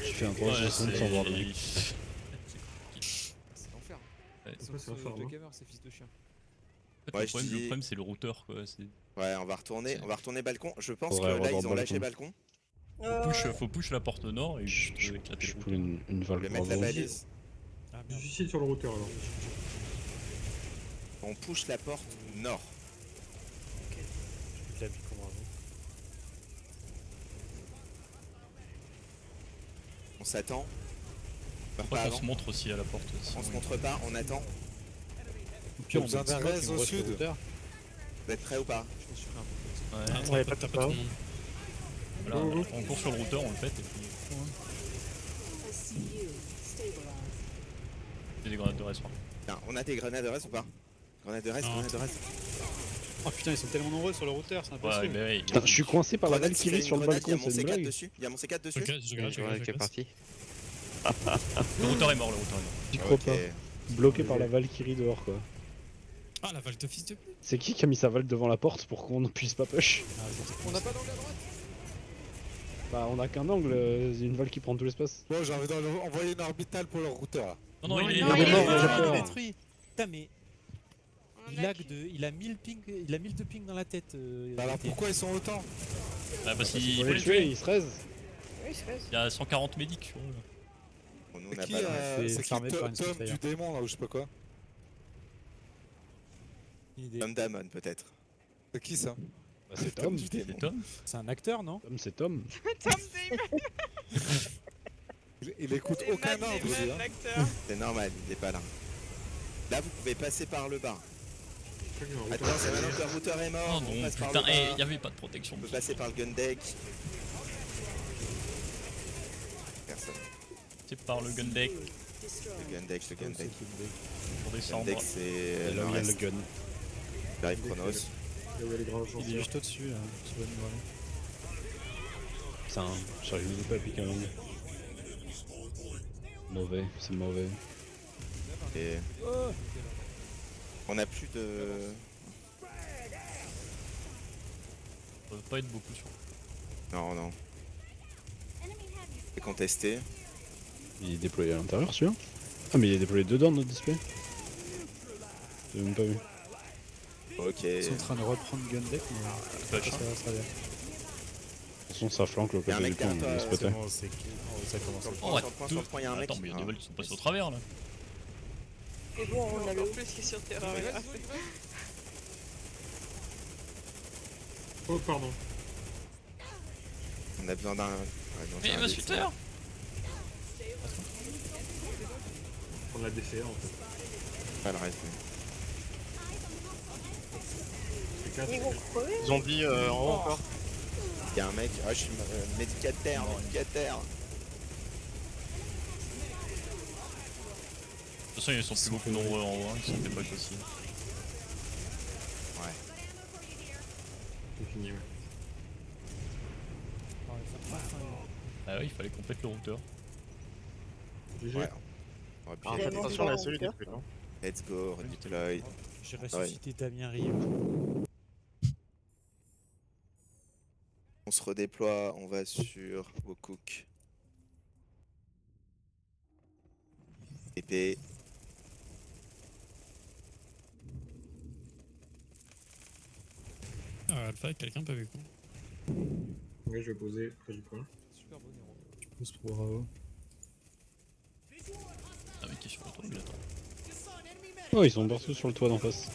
J'ai fait un 3 Ouais, sans voir le mec. C'est l'enfer. Ouais. Ils sont Ouais, c'est l'enfer, deux non gamers, ces fils de chiens. En Ouais, fait, je le dis- problème, c'est le routeur, quoi. Ouais, on va retourner balcon. Je pense Faudrait que là avoir ils ont lâché balcon. balcon. Faut push la porte nord et Je éclater le pull une Je valve vais mettre la bravo. balise. Ah merde. Difficile sur le routeur alors. On push la porte nord. Je l'ai mis comme avant. On s'attend. Pas Faut qu'on avant. se montre aussi à la porte. On se montre pas, on attend. Puis on besoin d'un bloque, raise il me au reste le sud. routeur. Vous êtes prêts ou pas? Je me suis pris un peu. Ouais. Attends, Ouais, pas pas de tout le pas. monde. Voilà, on court sur le routeur, on le fait et puis. J'ai des grenades de reste. Tiens, on a des grenades de reste ou pas? Grenades de reste, Non. grenades de reste. Oh putain, ils sont tellement nombreux sur le routeur, c'est Ouais, impossible. mais ouais. Putain, je suis coincé par la Grenade, s'il y a Valkyrie une sur le grenade, balcon, il y a mon c'est une C4 blague. dessus. Il y a mon C4 dessus. Je regarde. parti. Le routeur est mort, le routeur est mort. J'y crois Ok. pas. Bloqué par la Valkyrie dehors quoi. Ah, la valve de fils de pute. C'est qui a mis sa valve devant la porte pour qu'on ne puisse pas push? On n'a pas d'angle à droite. Bah on a qu'un angle, une valve qui prend tout l'espace. Bon, j'ai envie d'envoyer une orbitale pour leur routeur là. Non, il est non, il est mort. mort, j'ai il est peur. détruit. Putain, mais il a 1000 de ping dans la tête. Bah alors pourquoi ils sont autant? Bah, parce Il qu'il faut faut les les tuer, tuer. ils se raisent. Oui, c'est vrai. Il y a 140 médics sur eux. Bon, nous, on C'est n'a qui, pas de reste. c'est c'est qui farmé par une Tom Spitfire. du démon là ou je sais pas quoi? Tom Damon peut-être. C'est qui ça? Bah, c'est Tom. du démon. C'est Tom. C'est un acteur, non? Tom c'est Tom. Il écoute aucun ordre lui hein. C'est normal, il est pas là. Là, vous pouvez passer par le bas. Attends, c'est maintenant que le routeur est Oh mort. On non, passe par putain, le bas. il y avait pas de protection. On peut passer par le gun deck. Personne. C'est par le gun deck Le gun deck, le gun deck. pour Le gun descendre. deck, c'est Et là le où il y a le reste. gun. J'arrive Chronos. Là où il y a les grands gens. Il est juste au-dessus, là. Tu vas nous voir. Putain, j'arrive même pas à piquer un angle. Mauvais, c'est mauvais. Et on a plus de. Ça va pas être beaucoup sur. Non, non. C'est contesté. Il est déployé à l'intérieur celui-là. Ah mais il est déployé dedans notre display. J'ai même pas vu. Ok. Ils sont en train de reprendre gun deck, mais Flash, ça hein. va, ça va. De toute façon ça flanque le Y'a un côté mec du pont, derrière on toi, se peut Bon, c'est qui oh, ça commence. Sur le Oh, point, sur le point, sur le point, y'a un mec. Attends, mais il y a des Ah. vols qui sont passés au travers là. Et bon, on a le plus qui est sur terrain. Vas-y, regarde. vas-y, vas-y. Oh, pardon. On a besoin d'un. Ouais, non, j'ai Mais un ma dé- shooter. On l'a défait en fait. Pas le reste. C'est 4. Ils vont crever. Zombie en haut encore. Y'a un mec. Ah, je suis médicataire, médicataire. De toute façon, ils sont plus beaucoup nombreux en haut, hein, ils sont des poches aussi. Ouais. C'est fini, ouais. Ah oui, il fallait qu'on pète le routeur. GG. Ouais. On va Ah, appuyer Vraiment, attention, on a c'est celui bon, du non? Let's go, redeploy. J'ai ressuscité Damien Rio. On se redéploie, on va sur Wokuk. Épée. Ah, Alpha, quelqu'un pas vu quoi. Ouais, je vais poser près du point. Super beau Nero. Pousse pour Rao. Ah, mais qui est sur le toit, lui, attends. Oh ils sont partout sur le toit d'en face.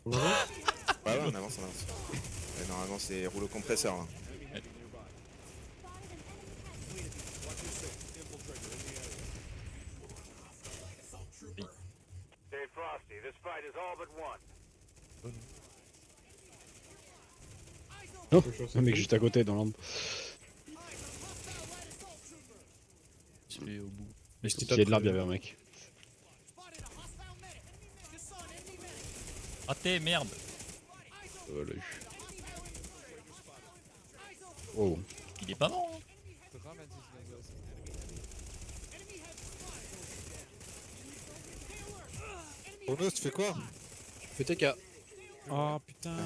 On avance? Ouais, ouais, on avance, on avance. Ouais, normalement, c'est rouleau compresseur là. Oh, Je suis un mec juste à côté dans l'ombre. Je l'ai au bout. Mais il y a de l'arbre, il y avait un mec. Raté, merde. Oh, l'a eu. Oh. Il est pas mort. Hein. Dramatique, les gosses. Chronos, tu fais quoi? Fais TK. Oh putain,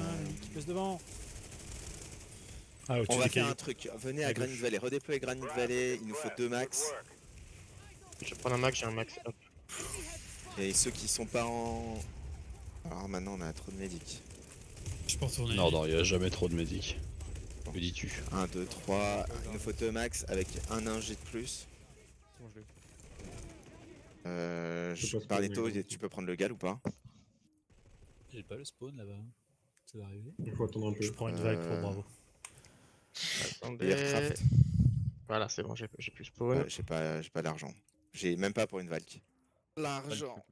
qui passe devant. Ah, On au-dessus va des faire cailloux. un truc. Venez à À Granite gauche. Valley, redéployer Granite Valley. Il nous faut 2 max. Je vais prendre un max, j'ai un max. Hop. Et ceux qui sont pas en. Alors maintenant, on a trop de médics. Je peux retourner. Non, non, il y a jamais trop de médic. Que dis-tu? 1, 2, 3. Il nous faut 2 max avec un ingé de plus. C'est bon, je l'ai. Je peux pas Barletto, spawner, tu peux prendre le gal ou pas? J'ai pas le spawn là-bas. Ça va arriver. Il faut attendre un peu. Je prends une vague pour Bravo. Attendez. Aircraft. Voilà, c'est bon, j'ai plus spawn. J'ai pas l'argent. J'ai même pas pour une Valk. L'argent.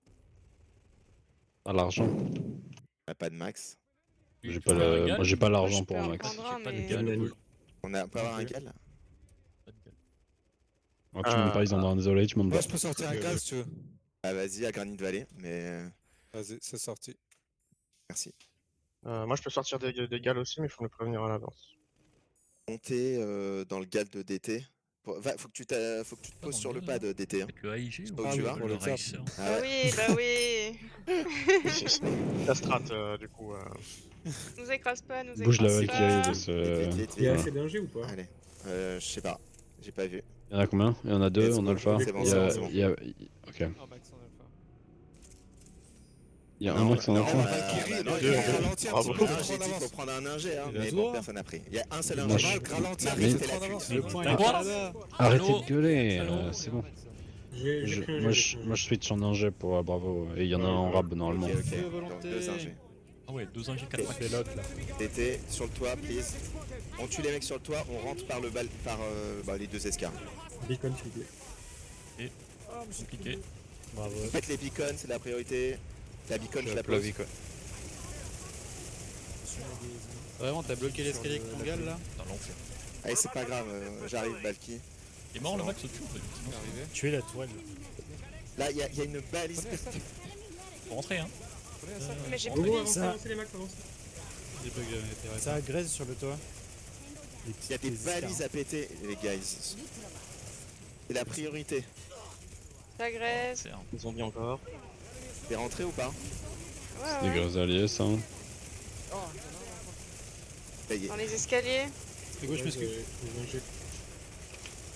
Ah, l'argent. Pas de max. J'ai pas le... Moi j'ai pas l'argent je pour peux un en max. prendre un, J'ai pas de mais- gal. Nani. On peut avoir un Ok. gal? Pas de gal. Ah, tu montes pas, ils ont désolé, tu montes Moi pas. je peux sortir un gaz si tu veux. Ah vas-y, à Granite Valley, mais Vas-y, c'est sorti. merci. Moi, je peux sortir des gals aussi, mais il faut me prévenir à l'avance. Monter dans le gal de DT. Faut que tu te Pas poses dans sur le le gal, pad DT. Hein. Avec le AIG ou Ah oui, pour le le tap. Racer? Ah Bah ouais. oui, bah oui. C'est la strat, du coup. Nous écrase pas, nous Bouge la écrase Valkyrie pas. de ce. Vite, Il y a Voilà. assez d'ingé ou pas? Allez. Je sais pas. J'ai pas vu. Il y en a combien? Il y en a deux Let's en go. alpha. C'est bon, Il y a... c'est bon. il y a- Ok. Un max en alpha. Il y a Non, un max en non, alpha. Valkyrie, Valkyrie, non, il il a faut ralenti un Bravo. petit peu Non, pour j'ai prendre dit qu'il faut l'avance. prendre un ingé, hein, Il a mais le bon, droit. personne n'a pris. Il y a un seul Moi, ingé. Valk, ralentir, Mais- c'était la pute. Le point T'as est le droit pas là-bas. Arrêtez Allô de gueuler, Allô c'est bon. J'ai pris un Moi, jet, je switch en ingé pour Bravo. Et il y en a un en rab normalement. Ok, ok. Feu Donc volonté. 2 ingés. Ah ouais, 2 ingés, 4 max. C'est l'autre là. DT sur le toit, please. On tue les mecs sur le toit, on rentre par les 2 escars. Beacon s'il vous plaît. Compliqué. Bravo. Faites les beacons, c'est la priorité. La beacon, je la pose. Vraiment, t'as bloqué l'escalier avec ton gal là? Putain, l'enfer. Allez, c'est pas grave, j'arrive, Valky. Il est mort le max au-dessus ou pas? Il est arrivé. Tuer la tourelle. Là, il y a une balise. Prenez la salle. Faut rentrer, hein. Prenez la salle. Mais j'ai Oh, plus avancez, ça. avancez les max, avancez. J'ai pas que j'avais été Ça agresse sur le toit. Il y a des balises à péter, les guys. C'est la priorité. la graisse. C'est un. Ils ont mis encore. T'es rentré ou pas? Ouais, Des ouais. gros alliés, ça. Ça y est. Dans les escaliers. Et gauche, Ouais, parce que. j'ai un jet.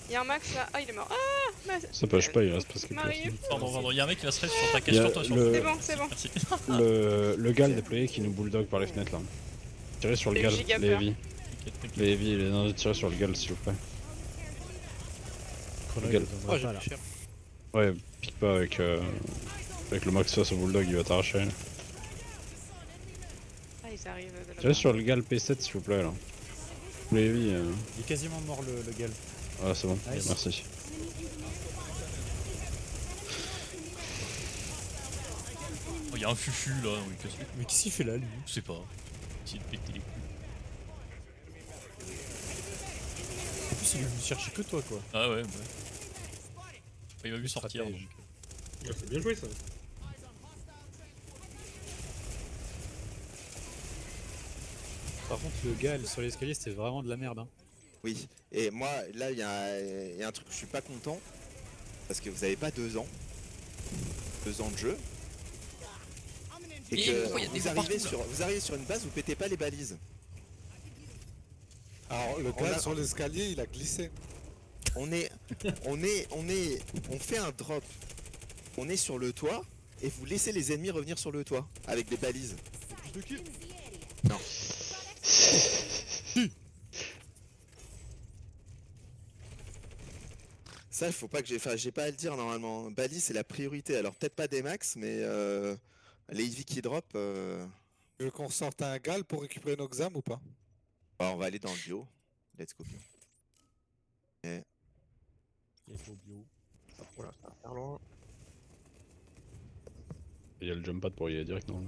Il y a un max là. Ah, il est mort. Ah, Ça pêche pas, il reste presque plus. Marie. Pardon, il y a un mec qui va se rester sur ta Il y cage, a sur toi, sur le- C'est bon, c'est bon. Merci. Le gal déployé qui nous bulldog par les fenêtres là. Tirez sur le Les gal, giga les peurs. heavy. T'inquiète, t'inquiète. Les heavy, les non, tirez sur le gal s'il vous plaît. Gal. Oh, j'ai cher. Ouais, pique pas avec le max face au bulldog, il va t'arracher. Ah, ils arrivent de Tirez là. sur le gal P7 s'il vous plaît là. Les heavy. Il est quasiment mort le gal. Ah c'est bon, Nice. merci. Oh, il y a un fufu là, oui, qu'est-ce que Mais qu'est-ce qu'il fait là lui? je sais pas. Essayer de péter les couilles. En plus, il est venu chercher que toi quoi. Ah ouais, bah. Il va vu sortir Stratège. donc. Ouais, c'est bien joué ça. Par contre, le gal sur l'escalier c'était vraiment de la merde. Hein. Oui. Et moi, là, il y a un truc que je suis pas content. Parce que vous avez pas 2 ans. 2 ans de jeu. Et Mais que pourquoi il y a des vous gens arrivez, partout, là vous arrivez sur une base, vous pétez pas les balises. Alors le On gars a- sur l'escalier, il a glissé. On fait un drop. On est sur le toit et vous laissez les ennemis revenir sur le toit avec des balises. Plus de kills. Non. Ça, il faut pas que j'ai pas à le dire normalement. Balise, c'est la priorité. Alors peut-être pas des max, mais les EV qui drop, Tu veux qu'on sorte un gal pour récupérer nos exams ou pas? bah, on va aller dans le bio. Let's go bio. Il faut bio. Voilà, ça va faire loin. Il y a le jump pad pour y aller direct non?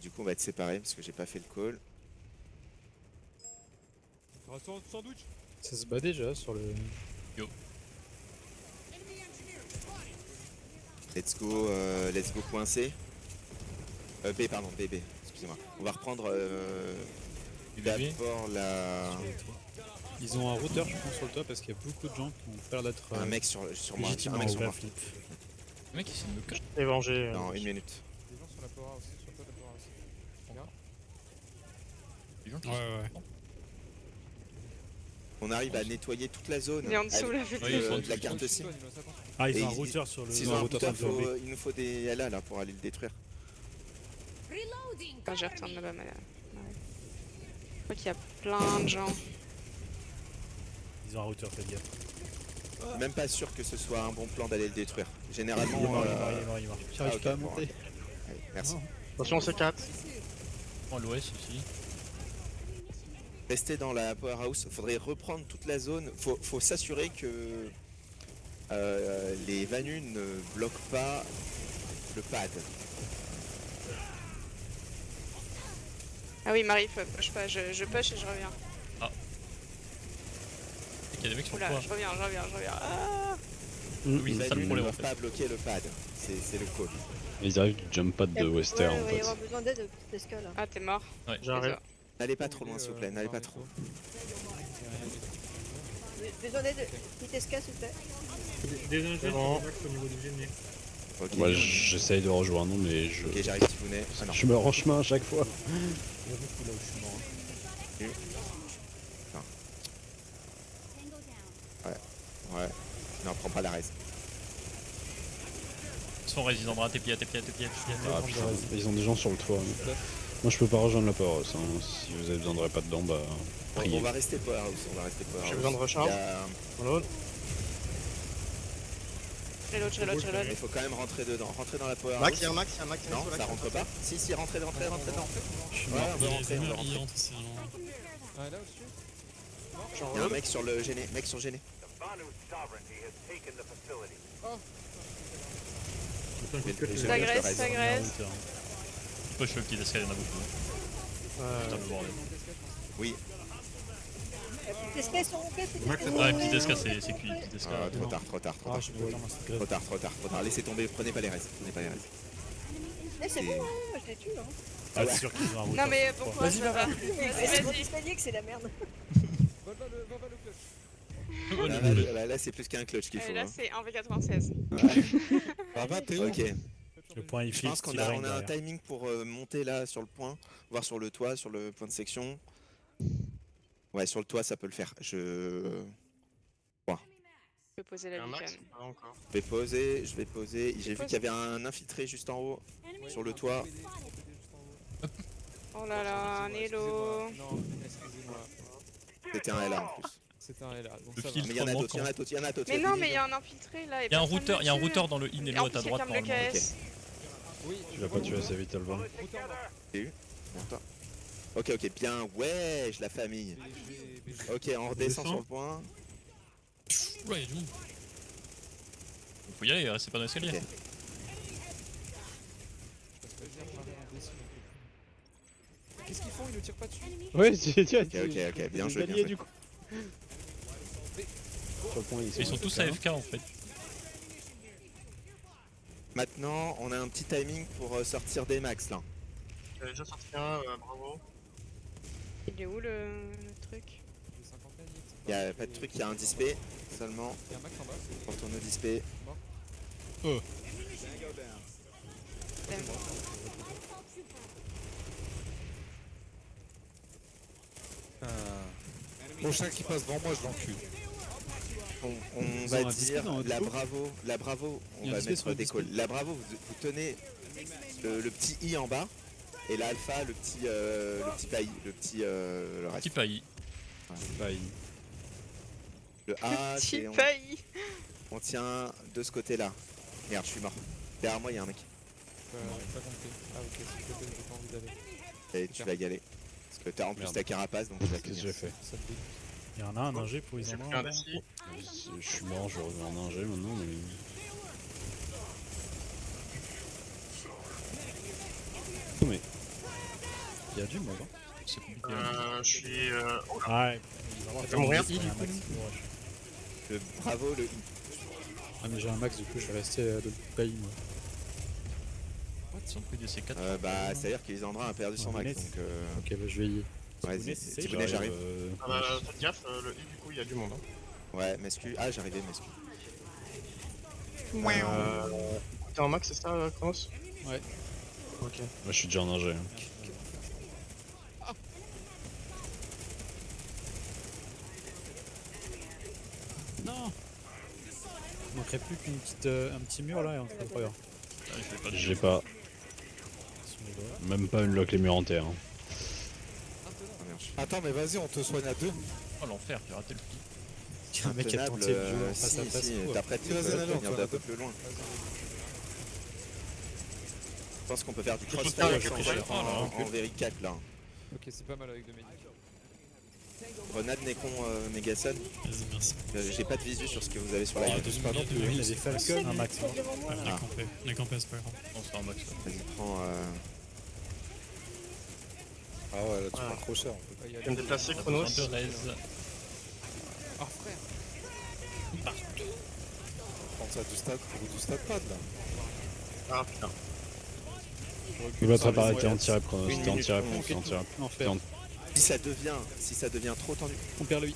Du coup, on va être séparés parce que j'ai pas fait le call. Restaurant sandwich. Ça se bat déjà sur le. Let's go coincé. B, pardon, BB, excusez-moi. On va reprendre Du bébé. d'abord la... Ils ont un routeur je pense sur le toit parce qu'il y a beaucoup de gens qui ont peur d'être un mec sur moi, un légitimement mec sur au moi. flip. Le mec il essaie de me cut. Et venger. Non, une minute. Des gens sur la Pora aussi, sur le toit de la Pora aussi. Regarde. Les gens qui Ouais, ouais. On arrive à nettoyer toute la zone. Il est en dessous avec, là, putain. Ouais, ils sont en de la dessous, carte Ils SIM. sont tous attention. Ah, ils Et ont un ils- routeur sur le. S'ils ils ont un routeur routeur, sur le toit. il nous faut des LA là pour aller le détruire. Quand j'y retourne là-bas, Marie. Je crois qu'il y a plein de gens. Ils ont un routeur, faites gaffe. Même pas sûr que ce soit un bon plan d'aller le détruire. Généralement. Il est mort, il est mort, il est mort, il est mort. J'arrive ok, pas à bon, monter. allez, merci. Attention, c'est 4. Oh, l'OS aussi. Restez dans la powerhouse. Faudrait reprendre toute la zone. Faut s'assurer que les Vanus ne bloquent pas le pad. Ah oui, Marie, push pas, je push et je reviens. Il y a des mecs sur le Oula, toit. je reviens. Ah Oui, Les c'est ça Vanus le ne problème en doivent fait. pas bloquer le pad. C'est le code. Ils arrivent du jump pad de Wester Ouais, en il va y fait. avoir besoin d'aide, petite escale. Ah, t'es mort. J'arrive. N'allez pas trop loin, s'il vous plaît. N'allez pas trop. Besoin d'aide, petite escale s'il vous plaît. Des ingés sur bon. le max au niveau du génie. Ok, Moi j'essaye de rejoindre mais je. ok, j'arrive Tibounet. Ah non. Je me rends en chemin à chaque fois. J'avoue que là où je suis mort. Ouais. Non, prends pas la res. Son résident, tes pieds. Ah putain, ils ont des gens sur le toit. Mais... Moi je peux pas rejoindre la powerhouse. Hein. Si vous avez besoin de repas dedans, bah. On Priez. va rester powerhouse. On va rester powerhouse. J'ai besoin de recharge. Il y a- Reload. Reload. Il faut quand même rentrer dedans. Rentrer dans la powerhouse. Max, il y a un max, Non, ça rentre pas. Si, rentrez dedans. Je suis Ouais, mort. on va rentrer, on va rentrer. Il rentre ici. Ah, là au-dessus. Il y a un mec sur le gêné. Mec sur gêné. T'agresses. Push le petit escalier, il y en a beaucoup. Putain, le bordel. Oui. Petite escale sur mon pied, petite Max, escale. Ouais, petit esca, c'est cuit. Petit esca. Ah, trop tard. Ah, je peux pas m'en Trop tard. Laissez tomber. Prenez pas les res. Eh, c'est bon, hein, moi je les tue. Hein. Ah, c'est sûr qu'ils ont un routeur. Non mais bon courage, Vas-y, ça va. Mais c'est mon Vas-y. escalier que c'est la merde. Oh, le Là, c'est plus qu'un clutch qu'il faut. Là hein. c'est 1v96. Barbin, t'es où? Ok. Le point il Je file. pense qu'on a un timing pour monter là sur le point, voire sur le toit, sur le point de section. Ouais, sur le toit, ça peut le faire. Je Je peux poser la Un max. beacon. Pas encore. vais poser. J'ai vu qu'il y avait un infiltré juste en haut, sur le toit. Oh là là, un hello. Non, excusez-moi. C'était un LA en plus. C'était un LA. Donc Le ça fil. va. Mais il y en a d'autres. Mais non, mais il y a un infiltré là. Il y a un routeur dans le in et Et en l'autre à plus, droite quelqu'un me le normalement. casse. Oui, Tu l'as pas tué assez vite, Alban. Ok, bien. Ouais, la famille. Ok, on redescend sur le point. Ouais, il y a du monde. Faut y aller, restez pas dans l'escalier. Ok. Qu'est-ce qu'ils font? Ils ne tirent pas dessus? Ouais, tiens, Ok, bien joué. du coup. Sur le point, Ils sont tous AFK en fait. Maintenant, on a un petit timing pour sortir des max là. J'avais déjà sorti un, bravo. Il est où le truc? J'ai 50 minutes. Il y a pas de truc, il y a un display seulement. Il y a un max en bas. On retourne au display. Prochain qui passe devant moi, je l'encule. On Ils va ont un display dire dans votre la bravo, Il y on a un va display mettre sur le des display. calls. La bravo, vous tenez le petit i en bas et l'alpha le petit paillis, le reste. Petit paillis. Le A, Petit c'est paillis. on tient de ce côté-là. Merde, je suis mort. Derrière moi, il y a un mec. Pas compris. Ah ok, s'il te plaît, j'ai pas envie d'aller. Et tu vas y aller. Parce que t'as en plus Merde. ta carapace, donc tu vas Qu'est-ce que finir. j'ai fait? Ça me dégoûte. Il y en a un ingé pour ils J'ai en pris ont un un. déci. Je suis mort, je reviens en ingé maintenant, mais. Oh, mais. Il y a du monde, hein. C'est compliqué. Je suis. Ouais. fait mourir. Il y a un max. Le bravo, le i. Ah, mais j'ai un max, du coup, je vais rester de pays, moi. Si on peut des C4. Bah, c'est-à-dire qu'Isandra a perdu son max, Net. donc Ok, bah je vais y. vas-y, c'est Tibounet, j'arrive. Faites gaffe, le I du coup, il y a du monde. Hein. Ouais, m'excuse. Ah, j'arrivais, m'excuse. T'es en max, c'est ça, Kronos? Ouais. Ok. Moi, je suis déjà en ingé. Hein. Non. Il manquerait plus qu'une petite, un petit mur là et on serait pas. Ah, je vais pas Je l'ai pas. Même pas une lock les murs en terre. Hein. Attends, mais vas-y, on te soigne à deux. Oh l'enfer, j'ai raté le petit. Il y a un mec qui a tenté le jeu en face à face. T'as prêt de Vas-y, vas-y, venir vas-y, d'un peu plus loin. Je pense qu'on peut faire du Je peux crossfire faire en, le crossfire. en very 4 là. Ok, c'est pas mal avec 2 médics. Grenade, Nekon, Megason. Vas-y, merci. J'ai pas de visu sur ce que vous avez sur la Oh, gueule. deux Pas non plus, minutes, il avait Falcon, un max. Ouais, on est campé. On est campé, c'est pas grave. On se fait un max. Ouais. Vas-y, prends. Ah ouais, là tu Ah. prends trop cher. Je vais me déplacer, Chronos. Un peu raise. Oh frère. Prends ça du stade ou du stade pad là. Ah putain. Votre appareil les t'es moyens. anti-rep, Chronos, Une t'es minute, anti-rep, on t'es fait anti-rep. Enfer. Si ça devient trop tendu. On perd le I.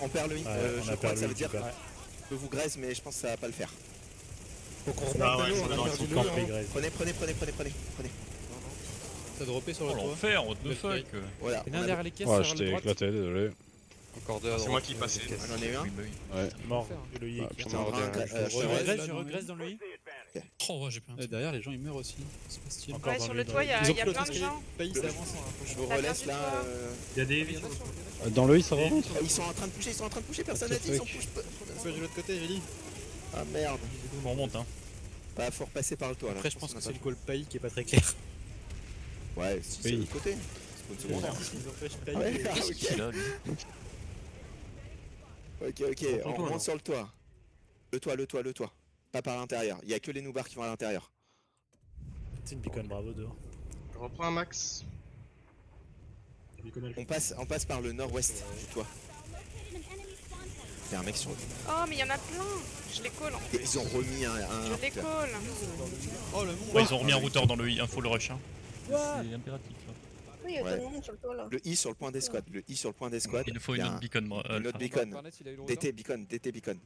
On perd le I. Ouais, on Je a crois que perdu ça le veut dire feedback. que je peux vous graise, mais je pense que ça va pas le faire. Faut qu'on Ah remonte ouais, de l'eau, c'est on a dans perdu Son le camp, haut, les hein. Grays. Prenez. T'as droppé sur Oh le toit. l'enfer, what the Le fuck. Voilà. Il y en a un derrière les caisses Ouais, sur je le t'ai droite. éclaté, désolé. Encore deux à C'est droite. moi qui passais. On en a eu un. Oui, bah oui. Ouais. Mort. Faire. Le I est Ah, clair. putain, Je regresse dans le I. Oh ouais, j'ai pas un truc. Derrière, les gens ils meurent aussi. C'est pas stylé. Ouais, sur le toit, il y a Ils ont plein pris de l'autre gens. Pays, c'est avançant. Je vous T'as relaisse perdu là. quoi Il y a des heavy sur le toit. Dans le i, ça rentre. Ils sont en train de pousser, personne n'a dit, ils sont push. Je vais de l'autre côté, j'ai dit. Ah merde. On remonte, hein. Bah faut repasser par le toit là. Après, je pense qu'on que a c'est pas le call Pays qui est pas très clair. Ouais, si c'est Oui. de l'autre côté. C'est pas une seconde. Ils ont fait Pays. Ah ouais, ah, Qu'est-ce qu'il ok. a, lui Ok, on remonte sur le toit. Le toit. Pas par l'intérieur. Il y a que les noobars qui vont à l'intérieur. C'est une beacon bravo dehors. Je reprends un max. On passe par le nord-ouest du toit. Il y a un mec sur le. Oh, mais il y en a plein. Je les colle. Ils ont remis un. Je les colle. Oh le monde. Ouais, ils ont remis un routeur dans le i, info le rush. Hein. C'est impératif. Ça. Oui, il y a Ouais. tout le monde sur le toit là. Le I sur le point d'escouade. Il nous faut une autre beacon. Une autre beacon. DT beacon.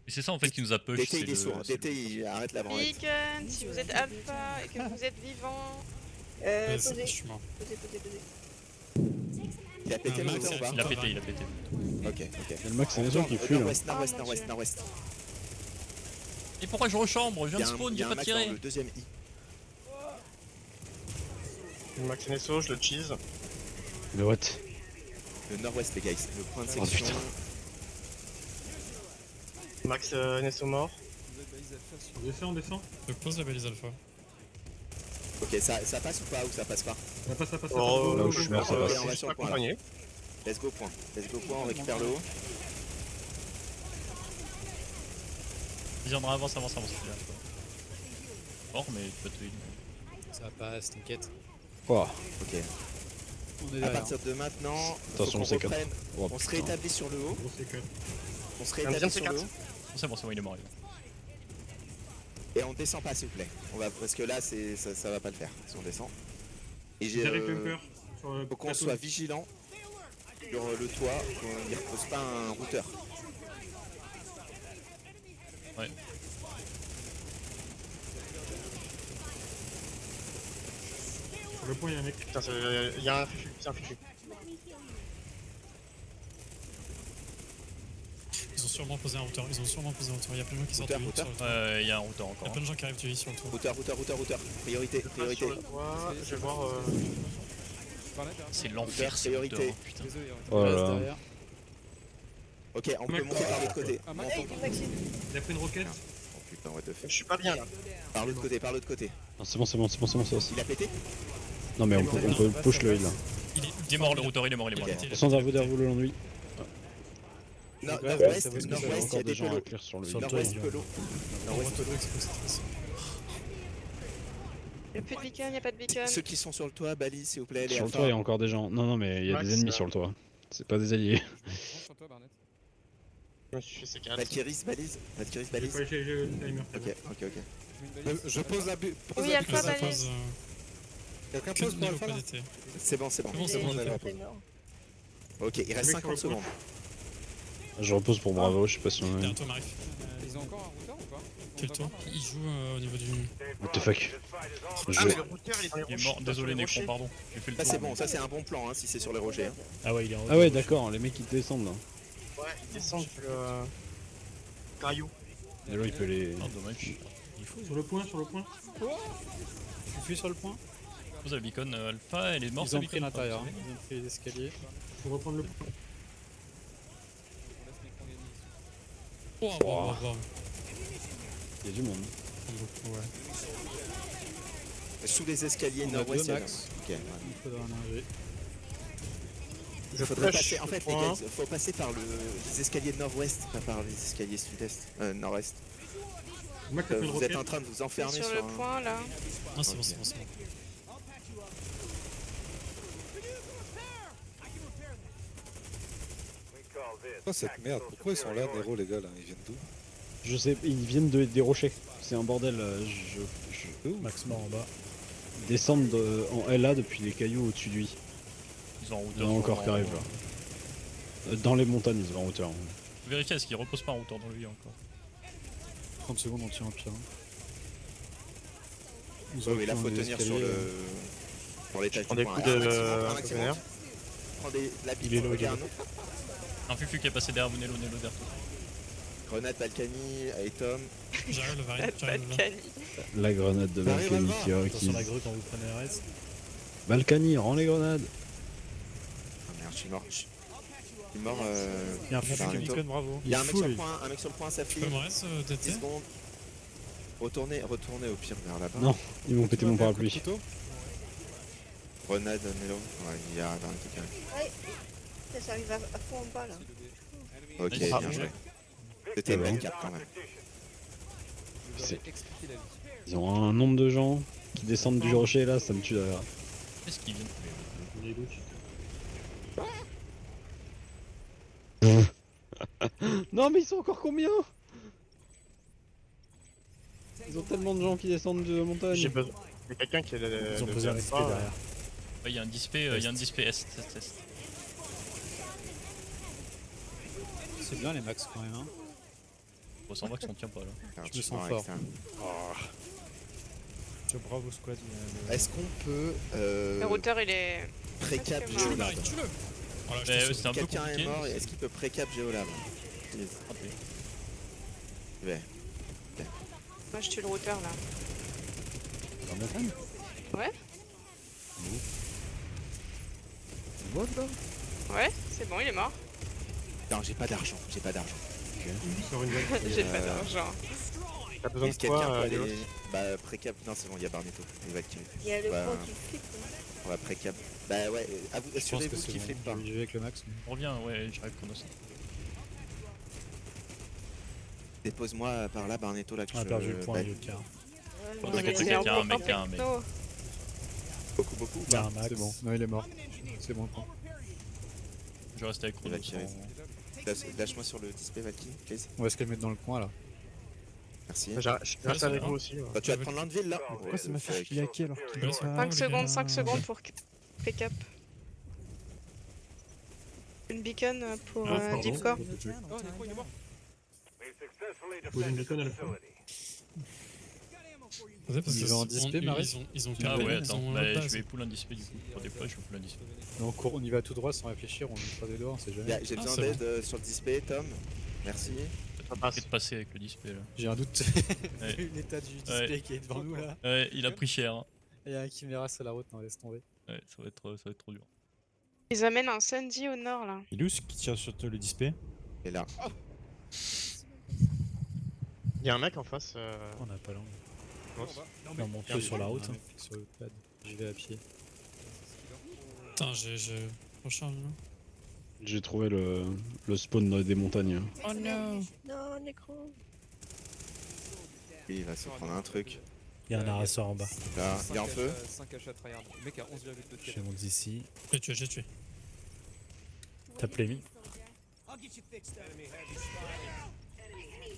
Et c'est ça en fait qui nous a push. DT c'est il est le- sourd. c'est DT il arrête la branlette. Beacon, si vous êtes alpha et que vous êtes vivant. Posez, Je suis mort. posez. Il a pété le Max, moteur ou pas Il a pété, il a pété. Ok. Et le max, c'est les gens qui fuient là. Nord-ouest. Et pourquoi je rechambre? Je Il y viens a de spawn, il y j'ai a un pas max dans tiré. le deuxième I. Max Nesso, je le cheese. Le what? Le nord-ouest les gars, le point de Oh, section. putain. Max Nesso mort. On descend. Je pose la balise alpha. Ok, ça passe ou pas ou ça passe pas? Ça passe, ça passe. Oh, là où je suis mort, ça passe. on va sur le point. Accompagné. Let's go point, on récupère le haut. Viendra, avance. Mort, mais tu peux te heal. Ça passe, t'inquiète. Oh, Ok. On est À derrière. partir de maintenant, Attention, faut c'est qu'on reprenne. oh, On se putain. réétablit sur le haut. Gros C4. On se Un deuxième réétablit sur le C4. haut. C'est bon, il est mort. Et on descend pas s'il vous plaît. Parce que là ça va pas le faire si on descend. Et j'ai. J'ai Pumper. Sur le Faut qu'on plateau. soit vigilant sur le toit, qu'on n'y repose pas un routeur. Ouais. Sur le point, il y a un mec. Putain, il y a un fufu, c'est un fufu. Ils ont sûrement posé un routeur. Il y a plein de gens qui sortent Routeur, du I routeur. sur le toit. Il y a un routeur Il y a encore. plein de gens qui arrivent du I sur le toit. Routeur. Priorité. Sur le toit, je vais voir. C'est l'enfer, c'est priorité. routeur. Putain. Désolé. hein. Oh là Reste là. derrière. Ok, on peut Mec. monter par l'autre côté. Ah, On Max, monte. Il a pris une roquette. Oh putain, what the fuck. Je suis pas bien là. Par l'autre côté. Non, c'est bon, c'est bon. Il a pété? Non, mais on peut push le heal là. Il est mort, le routeur, il est mort. Ok. Attention derrière vous le l'ennui. Nord-ouest, ça vaut ce que nord-ouest, il y Encore a des des gens à pelots. clear sur le Sur heal. le toit, Nord-ouest, pelot. Nord-ouest, pelot. Y'a plus de beacon, y'a pas de beacon. Ceux qui sont sur le toit, balise s'il vous plaît. les Sur le alphas. toit, il y a encore des gens. Non, mais il y a Max, des ennemis sur le toit. C'est pas des alliés. Sur toi, Barnett. Je me suis fait C4. Valkyrie balise. J'ai le timer. Ok. Je mets une balise. Je pose la bu. pose Oui, la Alpha bu- balise. Quelqu'un Que pose pour niveau Alpha pas là d'été. C'est bon. C'est bon, on c'est est là. Ok, il reste Le mec sur 50 le secondes. Je repose pour Bravo, je sais pas si on a. Derrière toi, Marif. Ils ont encore un routeur ou pas? Quel toit Il joue au niveau du. What the fuck? Ah, mais le routeur il est dans les Il est rochers. mort, désolé, sur les Necron, rochers. pardon. J'ai fait le Ça tour, c'est bon, mais- ça c'est un bon plan hein, si c'est sur les rochers. hein. Ah ouais, il est en haut. Ah ouais, d'accord, les mecs ils descendent là. Ouais, ils descendent le caillou. Et là, il peut les. Ah, dommage. Il fou. Sur le point, sur le point. Tu fuis sur le point. Vous avez beacon alpha, elle est morte. Ils ont le pris beacon, l'intérieur, vous hein. savez. Ils ont pris les escaliers. Faut reprendre le point. Wow. Il y a du monde. Ouais. Sous les escaliers On a nord-ouest. deux il y a- max. Ok, ouais. Il faudra un ingé. Il faudrait flash passer, en fait, les point. gars, il faut passer par les escaliers nord-ouest, pas par les escaliers sud-est, nord-est. Moi qui ai pris une Vous êtes roquette. en train de vous enfermer Sur sur le un... point là. Non, c'est Ok. bon, c'est bon, c'est bon. Pourquoi cette merde? Pourquoi ils sont là, Nero, les gars, là? Ils viennent d'où? Je sais, ils viennent des rochers. C'est un bordel. Max mort en bas. Descendent en LA depuis les cailloux au-dessus de lui. Ils ont en Il y en hauteur. a encore qui arrivent là. Dans les montagnes, ils sont en hauteur. Vérifiez, est-ce qu'ils reposent pas en hauteur dans lui encore. 30 secondes, on tient un pire. Ouais, mais là, faut tenir sur le... Pour l'étage prends du des point. coups Un de maximum. vénère. Prends des... la Il est low, il est regarde, low. Un fufu qui est passé derrière vous, Nelo derrière toi. Grenade Balkany, Atom. J'arrive, le Pas variant, de j'arrive là. Balkany. La grenade de Arrive, Balkany Alva. qui Attention la grue quand vous prenez la res. Balkany, rends les grenades. Ah merde, je suis mort. Je suis mort. Il y a un Bah, fufu Arrête-toi. beacon, bravo. Il y a un est mec fou, sur le lui. point, un mec sur le point, ça Tu file. peux me res, 10 TT secondes. Retournez au pire vers là-bas. Non, ils m'ont pété mon parapluie. Grenade, Nelo. Ouais, il y a un truc qui arrive. Ça arrive à fond en bas là. Ok, Nice. bien joué. C'était une Ah belle bon. carte quand même. Vous avez expliqué la vie. Ils ont un nombre de gens qui descendent du rocher là, ça me tue derrière. Qu'est-ce qu'ils viennent Il est louche. Non mais ils sont encore combien? Ils ont tellement de gens qui descendent de montagne. J'ai besoin. Il y a quelqu'un qui est Ils ont posé un XP derrière. Ouais, il y a un display, est. C'est bien les max quand même. Hein. Bon, ça en va que ça en tient pas là. Je me sens fort. Je bravo squad. Est-ce qu'on peut Le routeur il est. pré-cap Tue-le, Géolab? Marie, tue-le. Voilà, je Mais te ouais, sauve. c'est un peu Quelqu'un compliqué. est mort, mais est-ce qu'il peut pré-cap Géolab? Please. Frappé. Ouais. Moi je tue le routeur là. Dans la montagne? Ouais. What là? Ouais, c'est bon, il est mort. Non, j'ai pas d'argent, j'ai pas d'argent. Sur une vague. J'ai pas d'argent. T'as besoin de Est-ce que quelqu'un quoi, peut aller... Léos? Bah, pré-cap, non c'est bon, il y a Barnetto, il va tirer. Il y a le Bah, pont qui flippe. Hein. on va pré-cap. Bah ouais, Je pense que assurez-vous c'est qu'il bon. flippe pas. Je vais avec le max. Reviens, ouais, j'arrive Chronos. Dépose-moi par là, Barnetto, là que On a je... perdu le point, bah, il y a le quart. Ouais, Bon, mais t'inquiète, c'est t'inquiète, y a un en mec, y a un mec. techno. beaucoup. Il y a un max. C'est bon. Non, il est mort. C'est bon le point. Je vais rester avec Il va Chronos. tirer. Lâche-moi sur le display, Valky, please. On va se les mettre dans le point là. Merci. Je reste avec vous aussi. Bah, tu vas te prendre l'Anvil là. Pourquoi ça m'a fait chier alors qu'il Ouais, est pas- 5 secondes, 5 secondes pour pré-cap. Une beacon pour Ah, pardon. Deep Core. Oh, Neko, il est mort. Pose une beacon à la fin. Ouais, parce Ils que ont un ils display, ont- Marie ils ont Ah ouais, ils attends, ont bah, la je base. vais pull un display du coup. Pour déployer, je vais pull un display. On court, on y va tout droit sans réfléchir, on lui croise les doigts, on sait jamais. J'ai Ah, besoin c'est d'aide sur le display, Tom. Merci. Peut-être pas de passer avec le display là. J'ai un doute. Ouais. Vu l'état du display qui est devant nous là. Ouais, il a pris cher. Hein. Il y a un qui me rase à la route, non, laisse tomber. Ouais, ça va être trop dur. Ils amènent un Sandy au nord là. Il est où ce qui tire sur le display? Et là. Il y a un mec en face. On n'a pas l'angle. On monte sur la route, hein, sur le pad. J'y vais à pied. Putain, j'ai recharge là. J'ai trouvé le spawn des montagnes. Oh no! Non, Nécro. Il va se prendre un truc. Il y a un harasseur en bas. Là, il est en feu. 5 achats tryhard. Le mec a 11,2 de Je monte ici. J'ai tué. T'as playé.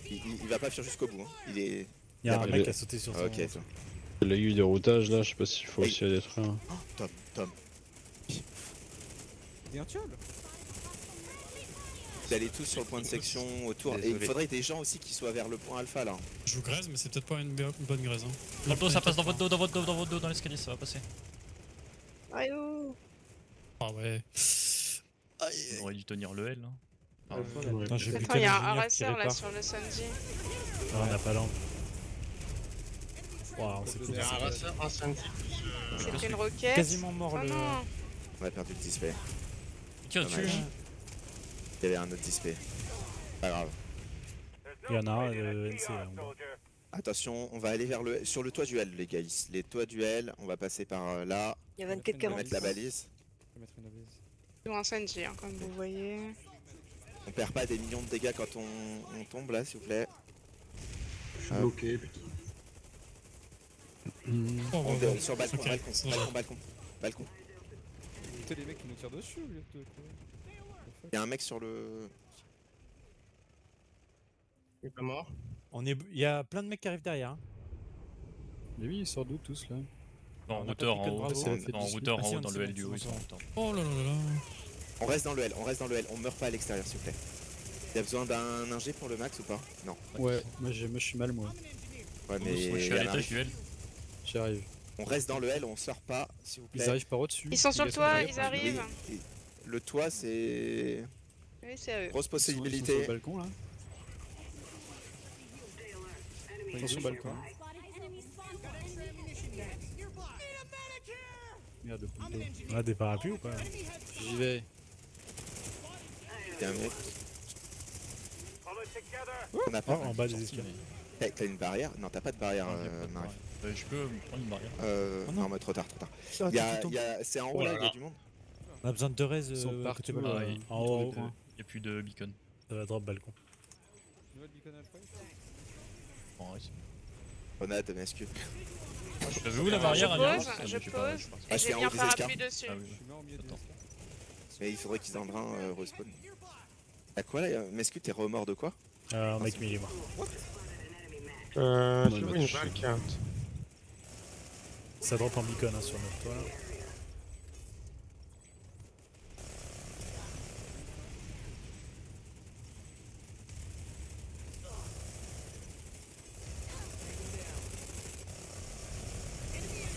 Il va pas fuir jusqu'au bout. Hein. Il est. Il y a un J'ai- mec qui a sauté sur son. Ok, ça. L'aiguille de routage là, je sais pas s'il faut Hey. aussi la détruire. Tom. Il est un tuable. Vous allez tous sur le point de section autour. Et il Désolé. faudrait des gens aussi qui soient vers le point alpha là. Je vous graise, mais c'est peut-être pas une bonne graise. Hein. Dans le dos, ça passe dans votre dos, dans l'escalier, ça va passer. Aïe oh. Ah ouais. On aurait dû tenir le L. Hein. Attends, j'ai Attends, Beacon il y a un ingénieur qui harasseur là répare. sur le Sandy. Ah, on n'a pas l'angle. Waouh, c'est cool. Il y a un racer, un Sandy. C'était une roquette. Quasiment mort Oh le. non. On a perdu le display. Qui a tué Dommage. Il y avait un autre display. Pas grave. Il y en a un, NC là. en bas. Attention, on va aller vers sur le toit du L, les gars. Les toits du L, on va passer par là. Il y a 24 On va 40. mettre la balise. Je vais mettre une balise. Ou un Sanji, hein, comme vous voyez. On perd pas des millions de dégâts quand on tombe là, s'il vous plaît. Je suis bloqué, putain. Sur balcon, Ok, balcon, ça va. balcon. Écoutez les mecs qui nous tirent dessus au lieu de. Il y a un mec sur le. Il est pas mort. Il y a plein de mecs qui arrivent derrière. Hein. Mais oui, ils sortent d'où tous là? En On a hauteur pas en Beacon haut, Bravo. en hauteur Ah, en si, haut on dans sait, le on L du sait, haut, on ils sait. sont en hauteur. Oh là là là là. On reste dans le L, on meurt pas à l'extérieur, s'il vous plaît. Il y a besoin d'un ingé pour le max ou pas? Non. Ouais, moi je suis mal moi. Ouais, Moi, je suis à elle l'étage arrive. du L. J'y arrive. On reste dans le L, on sort pas, s'il vous plaît. Ils arrivent par au-dessus. Ils sont sur le toit, ils arrivent. Oui, le toit, c'est Oui, c'est à eux. grosse Ils sont sur possibilité. le balcon là. Ils sont sur le balcon. Merde, le coup On a des parapluies ou pas? J'y vais. Il y a un mec. On a Oh, pas. en bas des escaliers. T'as une barrière? Non, t'as pas de barrière, Non, il y a pas de Marie. barrière. Je peux prendre une barrière. Oh non. Non, mais trop tard. Ah, C'est en haut Oh là, là il y a là. du monde. On a besoin de deux res Ils sont côté partout, balcon. Ah, En haut, en haut. Il n'y a plus de beacon. Ça va drop balcon. Nouvelle beacon alpha. Bon, ouais, Grenade, mais est-ce que. T'as vu où la barrière, Je Alliance pose, Ah, je mais j'ai pas- pose. je pense. Ah, Et c'est j'ai en mis haut un des parapluie escars. dessus. Ah oui. Je suis mort au milieu des Attends. escars. Mais il faudrait qu'ils en un respawn. Y'a quoi là? Mais est-ce que t'es remords de quoi? Un mec melee moi. Je il vois m'a une touché. balle qui a. Ça drop en beacon hein, sur notre toit là.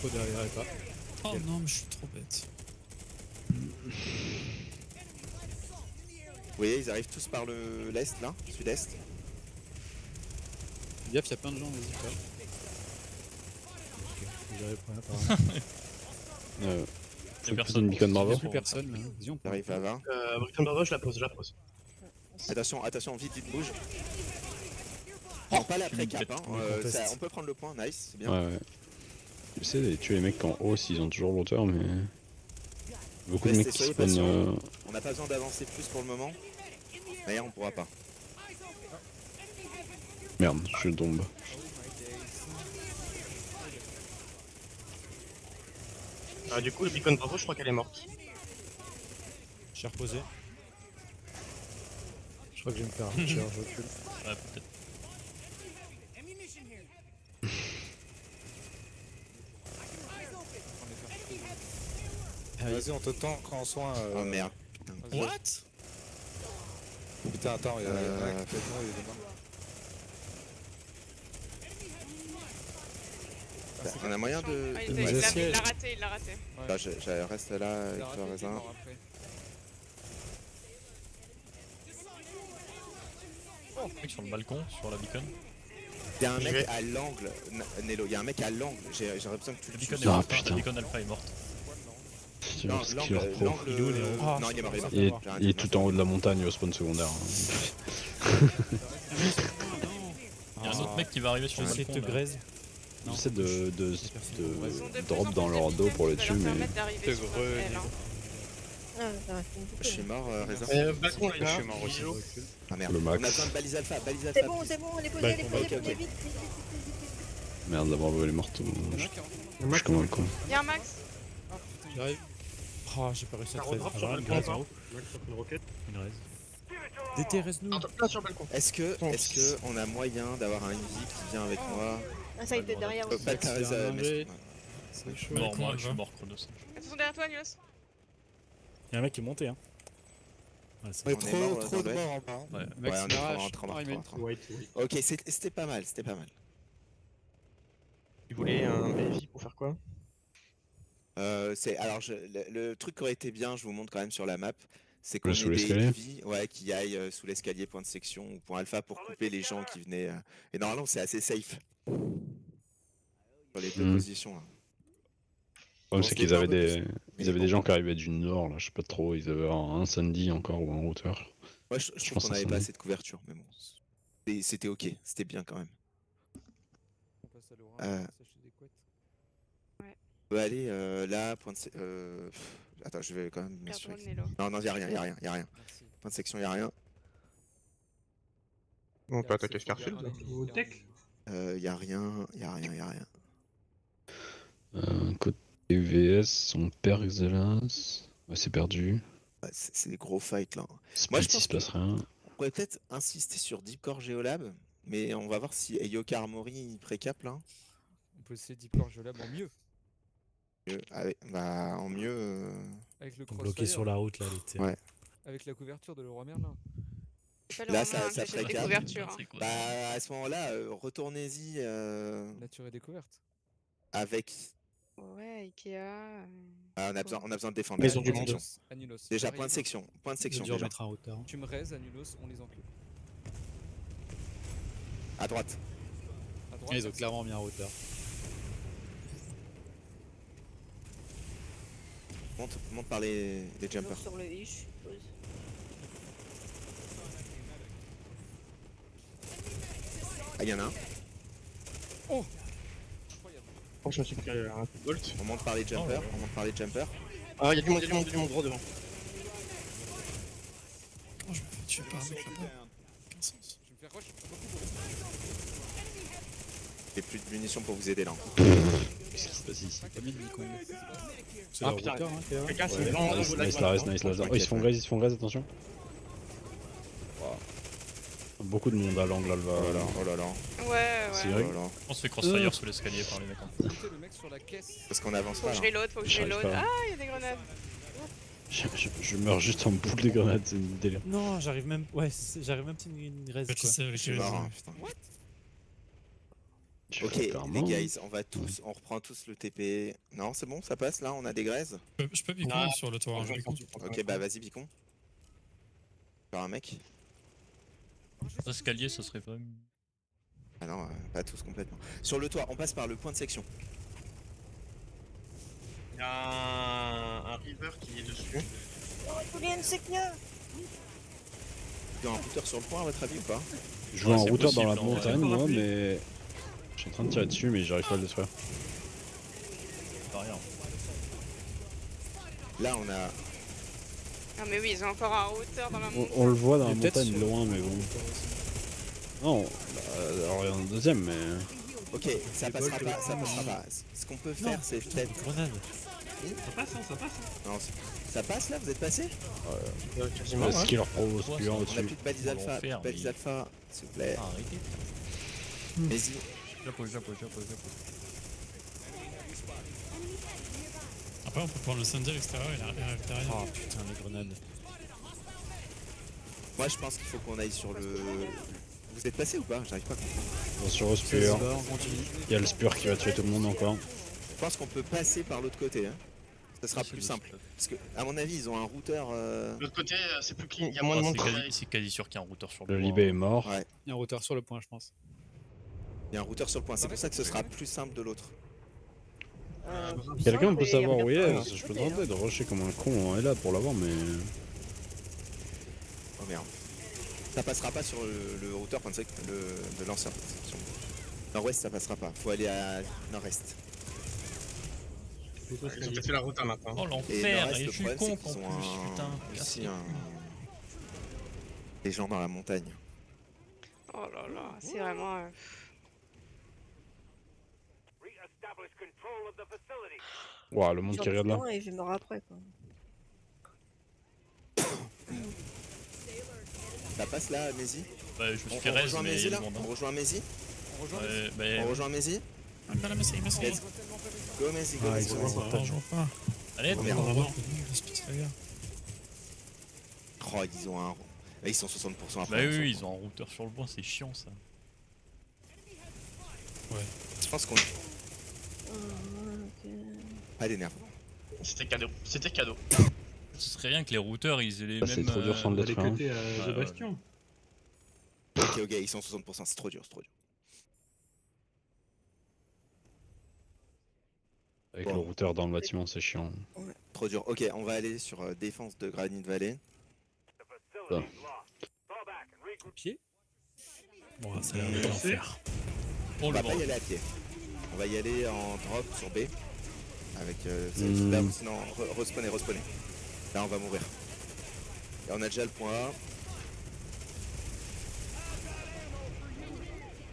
Faut derrière et pas. Oh non, mais je suis trop bête. Vous voyez, ils arrivent tous par l'est là, sud-est. Gaffe, y'a plein de gens, vas-y pas. J'arrive pour rien par là. Y a personne. Une beacon bravo. Y'a Plus personne là. Vas-y, on peut. J'arrive à 20. Britain Bravo, je la pose. Attention, vite, bouge. Non, pas la pré-cap, hein. conteste. On peut prendre le point, nice, c'est bien. Ouais, ouais. J'essaie de tuer les mecs en haut s'ils ont toujours l'auteur, mais. Beaucoup de Restez, mecs qui soyez spawnent. patients. On n'a pas besoin d'avancer plus pour le moment. D'ailleurs, on pourra pas. Merde, je tombe. Du coup, le Beacon Bravo, je crois qu'elle est morte. J'ai reposé. Je crois que je vais me faire un je recule. Ouais, peut-être. Vas-y, on te tend quand on soin. Oh merde. What? Putain, attends, il y a un mec qui fait moi, il est mort. On a moyen de. Ah, de- il l'a sièges. raté, il l'a raté. Bah, je reste là avec Il a toi, raté, il est raisin. mort après. Mec sur le balcon, sur la beacon. Il y a un Je mec vais- à l'angle, Nello, il y a un mec à l'angle. J'aurais besoin que tu Le le beacon tues. est Ah, morte. putain. La beacon alpha est morte. Tu vois ce qu'il leur pro. L'angle. Il est où, Néo Ah, Non, il est mort, il est mort. Il est, J'ai rien il est dit, tout en haut de la montagne au spawn secondaire. Il y a un autre mec qui va arriver sur le J'essaie de balcon. te là. graise. J'essaie de Ils ont de plus en drop plus dans de leur dos beacons pour les qui tuer, va leur mais. permettre d'arriver sur notre aile, hein. Ah, ça reste une Je suis boucle. mort, raisin. Balcon, là, Je suis mort aussi. Ah merde. Le On max. a besoin de balise alpha, please. C'est bon, elle est posée, elle est posée, ok, ok. vite, vite, vite. Merde, la bravo elle est morte. Je suis comme un con. Y'a un max. J'arrive. Oh, j'ai pas réussi à Ça te raise. redrop sur Ah, le une balcon, raise en haut. Max, une roquette. Une raise. DT, raise-nous. Plein sur le balcon. Est-ce que on a moyen d'avoir un Easy qui vient avec moi? Ah, ça, il était derrière aussi. Pas de Teresa, c'est un mais- danger. Ouais. C'est chaud. Mort, Balcon, moi, elle je suis va. mort, Chronos. Attention derrière toi, Nios. Y'a un mec qui est monté, hein. Ouais, c'est Mais On est trop, mort, trop de ouais. morts en bas. hein. Ouais. Ouais, on est trop mort. White. Ok, c'était pas mal, c'était pas mal. Tu voulais un heavy pour faire quoi? Alors le truc qui aurait été bien, je vous montre quand même sur la map, c'est qu'on Le ait sous des l'escalier heavy, ouais, qui aillent sous l'escalier point de section ou point alpha pour couper les gens qui venaient. Et normalement c'est assez safe. Sur les deux Mhm. positions là. Le problème, On c'est se qu'ils dépend avaient un peu des... plus. Ils avaient des gens qui arrivaient du nord, là, je sais pas trop, ils avaient un Sandy encore ou un routeur. Moi je Je trouve pense qu'on que ça avait pas sonne. assez de couverture, mais bon. C'était ok, c'était bien quand même. On passe à Laura, Euh. on va s'acheter des couettes. On va aller là, point de. Attends, je vais quand même mettre sur. Garde-moi le Nelo. Non, non, y'a rien, y'a rien, y'a rien. Merci. Point de section, y'a rien. On peut attaquer accepté, Starfield. il y a un ennemi, Ou il y a un Tech. ennemi. Y'a rien, y'a rien, y'a rien. Côté VS, on perd Xelas. Ouais, c'est perdu. Ouais, c'est des gros fights là. Split, il pense se passe rien. On pourrait peut-être insister sur Deep Core Geolab, mais on va voir si Yoka Armory il précap là. On peut essayer Deep Core Geolab en mieux. Bah en mieux. Avec le Bloqué crossfire. sur la route là, les terres. Ouais. Avec la couverture de Leroy Merlin. C'est pas le Là, Romain, ça hein, t'achètes ferait des cap. couvertures. Hein. C'est quoi Bah à ce moment-là, retournez-y Nature et découverte. avec. Ouais, Ikea. Ah, on a besoin de défendre. Maison la du point de monde. section. Anulos. Déjà j'arrive. point de section. Point de J'ai section dû déjà. remettre un routeur. Tu me raises, Anulos, on les encule. À droite. À droite. Ils ont merci. clairement mis un routeur. Monte par les jumpers. Toujours sur le I, je suppose. Ah, y'en a un. Incroyable. Oh, je me suis pris un coup de bolt. On monte par les jumpers. On monte par les jumpers. Ah, y'a du monde, droit devant. Oh, je me fais tuer par un mec là-bas. Aucun sens. Je vais me faire rush. Beaucoup. J'ai plus de munitions pour vous aider là. Qu'est-ce qui se passe ici? T'as mis le micro. C'est Ah, le putain. routeur, hein, qui est là. Quelqu'un, c'est Ouais, devant. nice, nice la reste, nice la reste. Oh, ils se font graze, attention. Wow. Beaucoup de monde à l'angle là, Oh là là, oh là là. Ouais, C'est ouais. vrai. Oh là là. On se fait crossfire sous l'escalier par les mecs en Écoutez le mec sur la caisse. Parce qu'on avance Faut pas que là. je reload, faut que je J'arrive reload. pas. Ah, y'a des grenades. Je meurs juste en boule de grenades, c'est une délire. Non, j'arrive même. Ouais, j'arrive même une raise Tu quoi. sais, avec Je suis les mort, hein, putain. Je Ok, fais les clairement. guys, on reprend tous le TP. Non, c'est bon, ça passe là, on a des graises. Je peux piquer Ah. sur le toit. hein, je pique. Ok, bah vas-y, Picon. Faire un mec. escaliers, ça serait pas. Ah non, pas tous complètement. Sur le toit, on passe par le point de section. Y'a un river qui est dessus. Julian, c'est qu'il y a Il y a un routeur sur le point à votre avis ou pas? Je vois Ouais, un c'est routeur dans la possible, en vrai. montagne, moi, mais. Je suis en train de tirer dessus, mais j'arrive pas à le détruire. Pas rien. Là, on a. Ah, mais oui, ils ont encore un routeur dans la montagne. On le voit dans la Il est peut-être montagne sur- loin, mais bon. Non, alors il y en a un deuxième, mais. Ok, ça passera pas, ça passera pas. Ce qu'on peut faire, c'est peut-être. Grenade. Ça passe, hein, ça passe. Non, ça passe là, vous êtes passé? Quasiment. Ce qui leur propose Ouais, puant ça- On a au-dessus. plus de balises alpha, plus de l'enfer, balises mais- alpha, s'il vous plaît. Arrêtez. Vas-y. J'appose. Après, on peut prendre le Sandy à l'extérieur et arrive derrière. Oh putain, les grenades. Moi, je pense qu'il faut qu'on aille sur le. Vous êtes passé ou pas? J'arrive pas à comprendre. Attention au Ça se spur. bat, on continue. Il y a le spur qui va tuer tout le monde encore. Je pense qu'on peut passer par l'autre côté. Hein. Ça sera plus simple. Parce que, à mon avis, ils ont un routeur. De l'autre côté, c'est plus clean. Y'a moins de monde. C'est quasi sûr qu'il y a un routeur sur Le le Libé est mort. Ouais. Il y a un routeur sur le point, je pense. Il y a un routeur sur le point. C'est pour ça que ce sera plus simple de l'autre. Quelqu'un peut et savoir où regarde il pas est? de Je l'autre peux côté, tenter de rusher comme un con en là pour l'avoir, mais. Oh merde. Ça passera pas sur le routeur de l'ancien point de section. Nord-ouest, ça passera pas. Faut aller à nord-est. Ils ont peut-être fait la route maintenant. Oh Et l'enfer, nord-est, et le je suis problème, con c'est en qu'ils ont plus, putain. aussi des gens dans la montagne. Oh là là, c'est vraiment. Ouah, le monde qui regarde là. Et je vais me après quoi. Ça passe là, Mézi? Bah, je me suis On fait raise, rejoint mais il Mézi y a là? du monde. On rejoint Mézi? On rejoint Ouais, les- On bah, rejoint Mézi? Ah, mais là, mais c'est Let's go Mézi, go Ah, Mézi, ils go sont Mézi. pas. Je vois pas. allez, Oh, merde. Le Spitfire. Oh, ils ont un. Là, ils sont 60% Bah après. oui, ils ont un routeur sur le point, c'est chiant ça. Je pense qu'on. Pas d'énervement. C'était cadeau. C'était cadeau. Ce serait bien que les routeurs ils aient les Ah, c'est mêmes. trop dur sans le Elle est détruire. cutée à ouais, The Bastion. Ok, ils sont 60%, c'est trop dur, c'est trop dur. Avec Bon. le routeur dans le bâtiment, c'est chiant. Trop dur. Ok, on va aller sur défense de Granite Valley. Pied. Bon, ça a l'air d'être l'enfer. Oh On le va pas y bordel. aller à pied. On va y aller en drop sur B. Avec Hmm. là, ou sinon respawner. Là on va mourir. Et on a déjà le point A.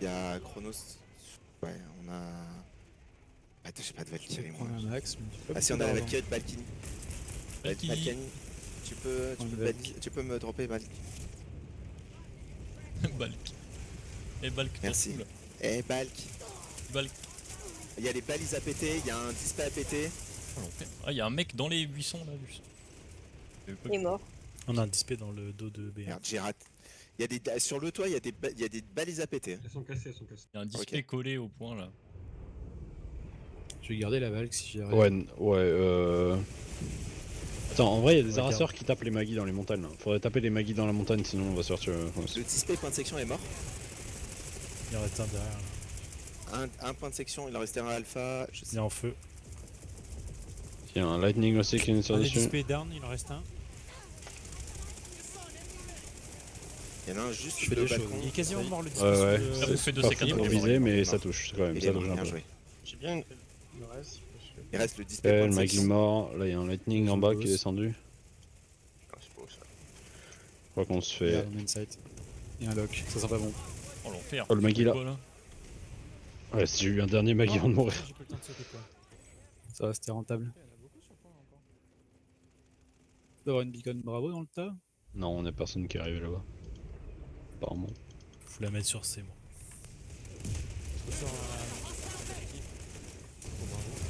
Il y a Chronos. Ouais, on a. Attends, j'ai pas de Je vais Valkyrie moi. prendre un max. Mais j'ai pas Ah si, on beaucoup a la d'argent. Valkyrie de Balkini. Valkyrie. Balkany. Tu peux me dropper Balk. Balk. Et Balk, t'en Merci. fous, là. Eh Balk. Balk. Il y a les balises à péter, il y a un display à péter. Oh, l'enfer. Ah, il y a un mec dans les buissons là, juste. Il est mort. On a un display dans le dos de B. Merde, j'ai raté. Il y a des sur le toit, il y a des balises à péter. Elles sont cassées, elles sont cassées. Il y a un display collé au point là. Je vais garder la valve si j'y arrive. Ouais. Attends, en vrai, il y a des Ouais, harasseurs qui tapent les magis dans les montagnes. Là. Faudrait taper les magis dans la montagne, sinon on va se faire tuer. Le display point de section est mort. Il en reste un derrière. Là. Un point de section, il en restait un alpha. Je Il sais. est en feu. Il y a un lightning aussi qui est sur Un des dessus. displays down, il en reste un. Il y en a un juste Je sur fais le des choses. balcon. Il est quasiment Ça y est. mort le display. Ouais, sur ouais. le- Ça vous fait deux Pas séquences. fou pour il est mort, viser, il est mais mort. ça touche quand même. Il Ça est mort, touche un bien peu. joué. J'ai bien une... le reste, parce que... Il reste le display point Le de magi section. mort. Là, il y a un lightning en bas qui est descendu. Ah, c'est beau ça. Je crois qu'on se Il y a fait. un insight. Et un lock, ça sent pas bon. Oh l'enfer. Oh, le Magui, là. Quoi, Ouais, si j'ai eu un dernier magi avant de mourir. J'ai pas le temps de sauter quoi. Ça va, c'était rentable. D'avoir une beacon bravo dans le tas. Non, on a personne qui est arrivé là-bas. Apparemment. Faut la mettre sur C, moi.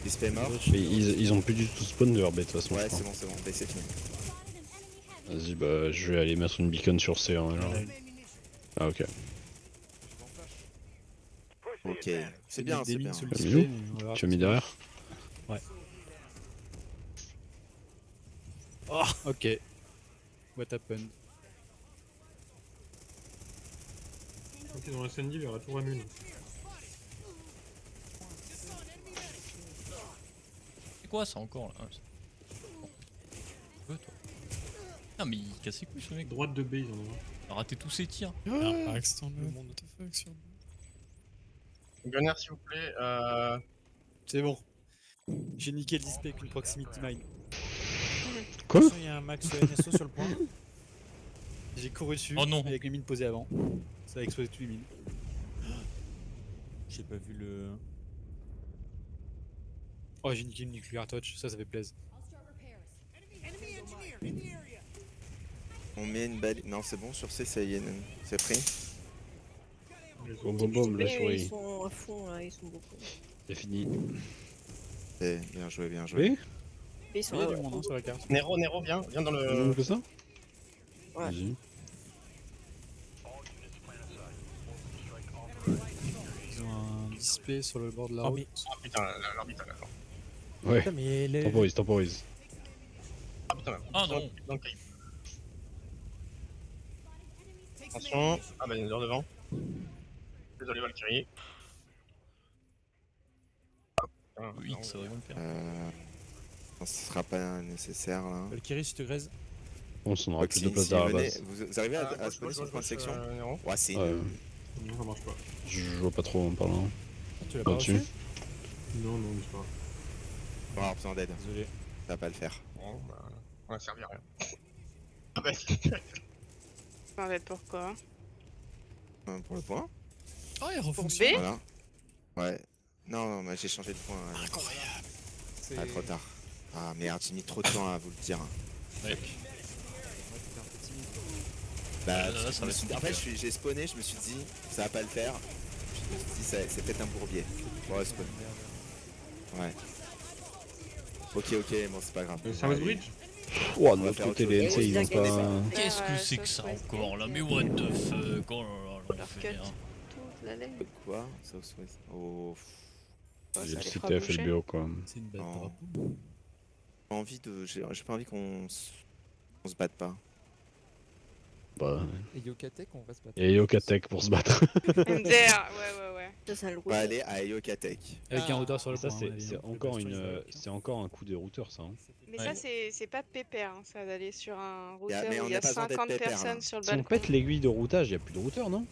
Display mort. Mais ils ont plus du tout spawn de leur bête de toute façon. Ouais, je crois. c'est bon, bah, c'est fini. Vas-y, bah je vais aller mettre une beacon sur C. Hein, Il y en genre. a une. Ah, ok. Ok, c'est bien, c'est bien. Sur le T'as display, mis mais on va voir Tu as mis derrière? Oh, ok. What happened? Donc ils ont SND vers la tour Amune. C'est quoi ça encore là? Ah, toi. Ah mais il casse les couilles ce mec. Droite de B, ils en ont un. Il a raté tous ses tirs. Ah, Axe dans le monde de fuck sur Gunner, s'il vous plaît. C'est bon. J'ai niqué le display avec une proximity mine. Quoi? Attention, il y a un max NSO sur le point. J'ai couru dessus Oh non. avec les mines posées avant. Ça a explosé toutes les mines. J'ai pas vu le. Oh, j'ai niqué une nuclear touch, ça fait plaisir. On met une balle. Non, c'est bon, sur C, ça y est, c'est pris. Boum boum boum, la Ils souris. sont à fond là, ils sont beaucoup. C'est fini. C'est bien joué, bien joué. Oui? Ils sont Il y a à du monde hein, sur la carte. Nero, viens dans le... que ça? Ouais. Vas-y. Ils ont un display sur le bord de la Ah, route. mais- Ah putain, l'orbital là. Ouais, Putain, mais les... temporise. Ah putain, Ah non. dans le cave. Attention. Ah bah il y en a deux devant. Désolé Valkyrie. Ah, putain, Oui, non, ça va bien le faire. Non, ce sera pas nécessaire là. Valkyrie, si tu te graises. Bon, ça n'aura plus de Roxine, place si à la venez- base. vous arrivez à Gauche, spawner sur le gauche, point de section? Nero. Ouais, c'est Ouais, Non, ça marche pas. je vois pas trop en parlant. Tu l'as Pas pas dessus. reçu? Non, non, mais c'est pas grave. On va avoir besoin d'aide. Désolé. Ça va pas le faire. Bon, bah, on a servi à rien. Ah bah Ça va être pourquoi? Pour le point? Oh, il Pour refonctionne. B? Voilà. Ouais. Non, mais j'ai changé de point. Incroyable. Ah, trop tard. Ah merde, j'ai mis trop de temps à vous le dire. Ouais. Bah, là, ça je me va suis- être en fait, compliqué. j'ai spawné, je me suis dit, ça va pas le faire. Je me suis dit, c'est peut-être un bourbier. Ouais, spawn. Ouais. Ok, bon, c'est pas grave. South Bridge? Oh, de va l'autre faire côté, autre les chose. NC, ils ont Ouais, pas. Qu'est-ce que c'est que ça encore là? Mais what the fuck? Oh là là, Leur cut. l'enfer. Toute la laine. Quoi? Southwest. Oh. Oh, J'ai ça le les site fera qui a fait bouger. le BO quoi. C'est une bête Oh. drapeau. J'ai pas envie de. J'ai pas envie qu'on se batte pas. Bah, Et Yokatek, on va se battre. il y a Yokatek pour se battre. MDR, ouais. Ça, ça le On roule. va aller à Yokatek. Avec un routeur sur le Ça, point. hein, c'est le encore bastion, il va une, avec, hein. c'est encore un coup des routeurs, ça. Hein. Mais Ouais. ça, c'est pas pépère, hein, ça d'aller sur un Y a- routeur mais où on il y n'a a pas besoin d'être 50 pépère, là. personnes sur le Si on balcon. pète l'aiguille de routage, il n'y a plus de routeur, non?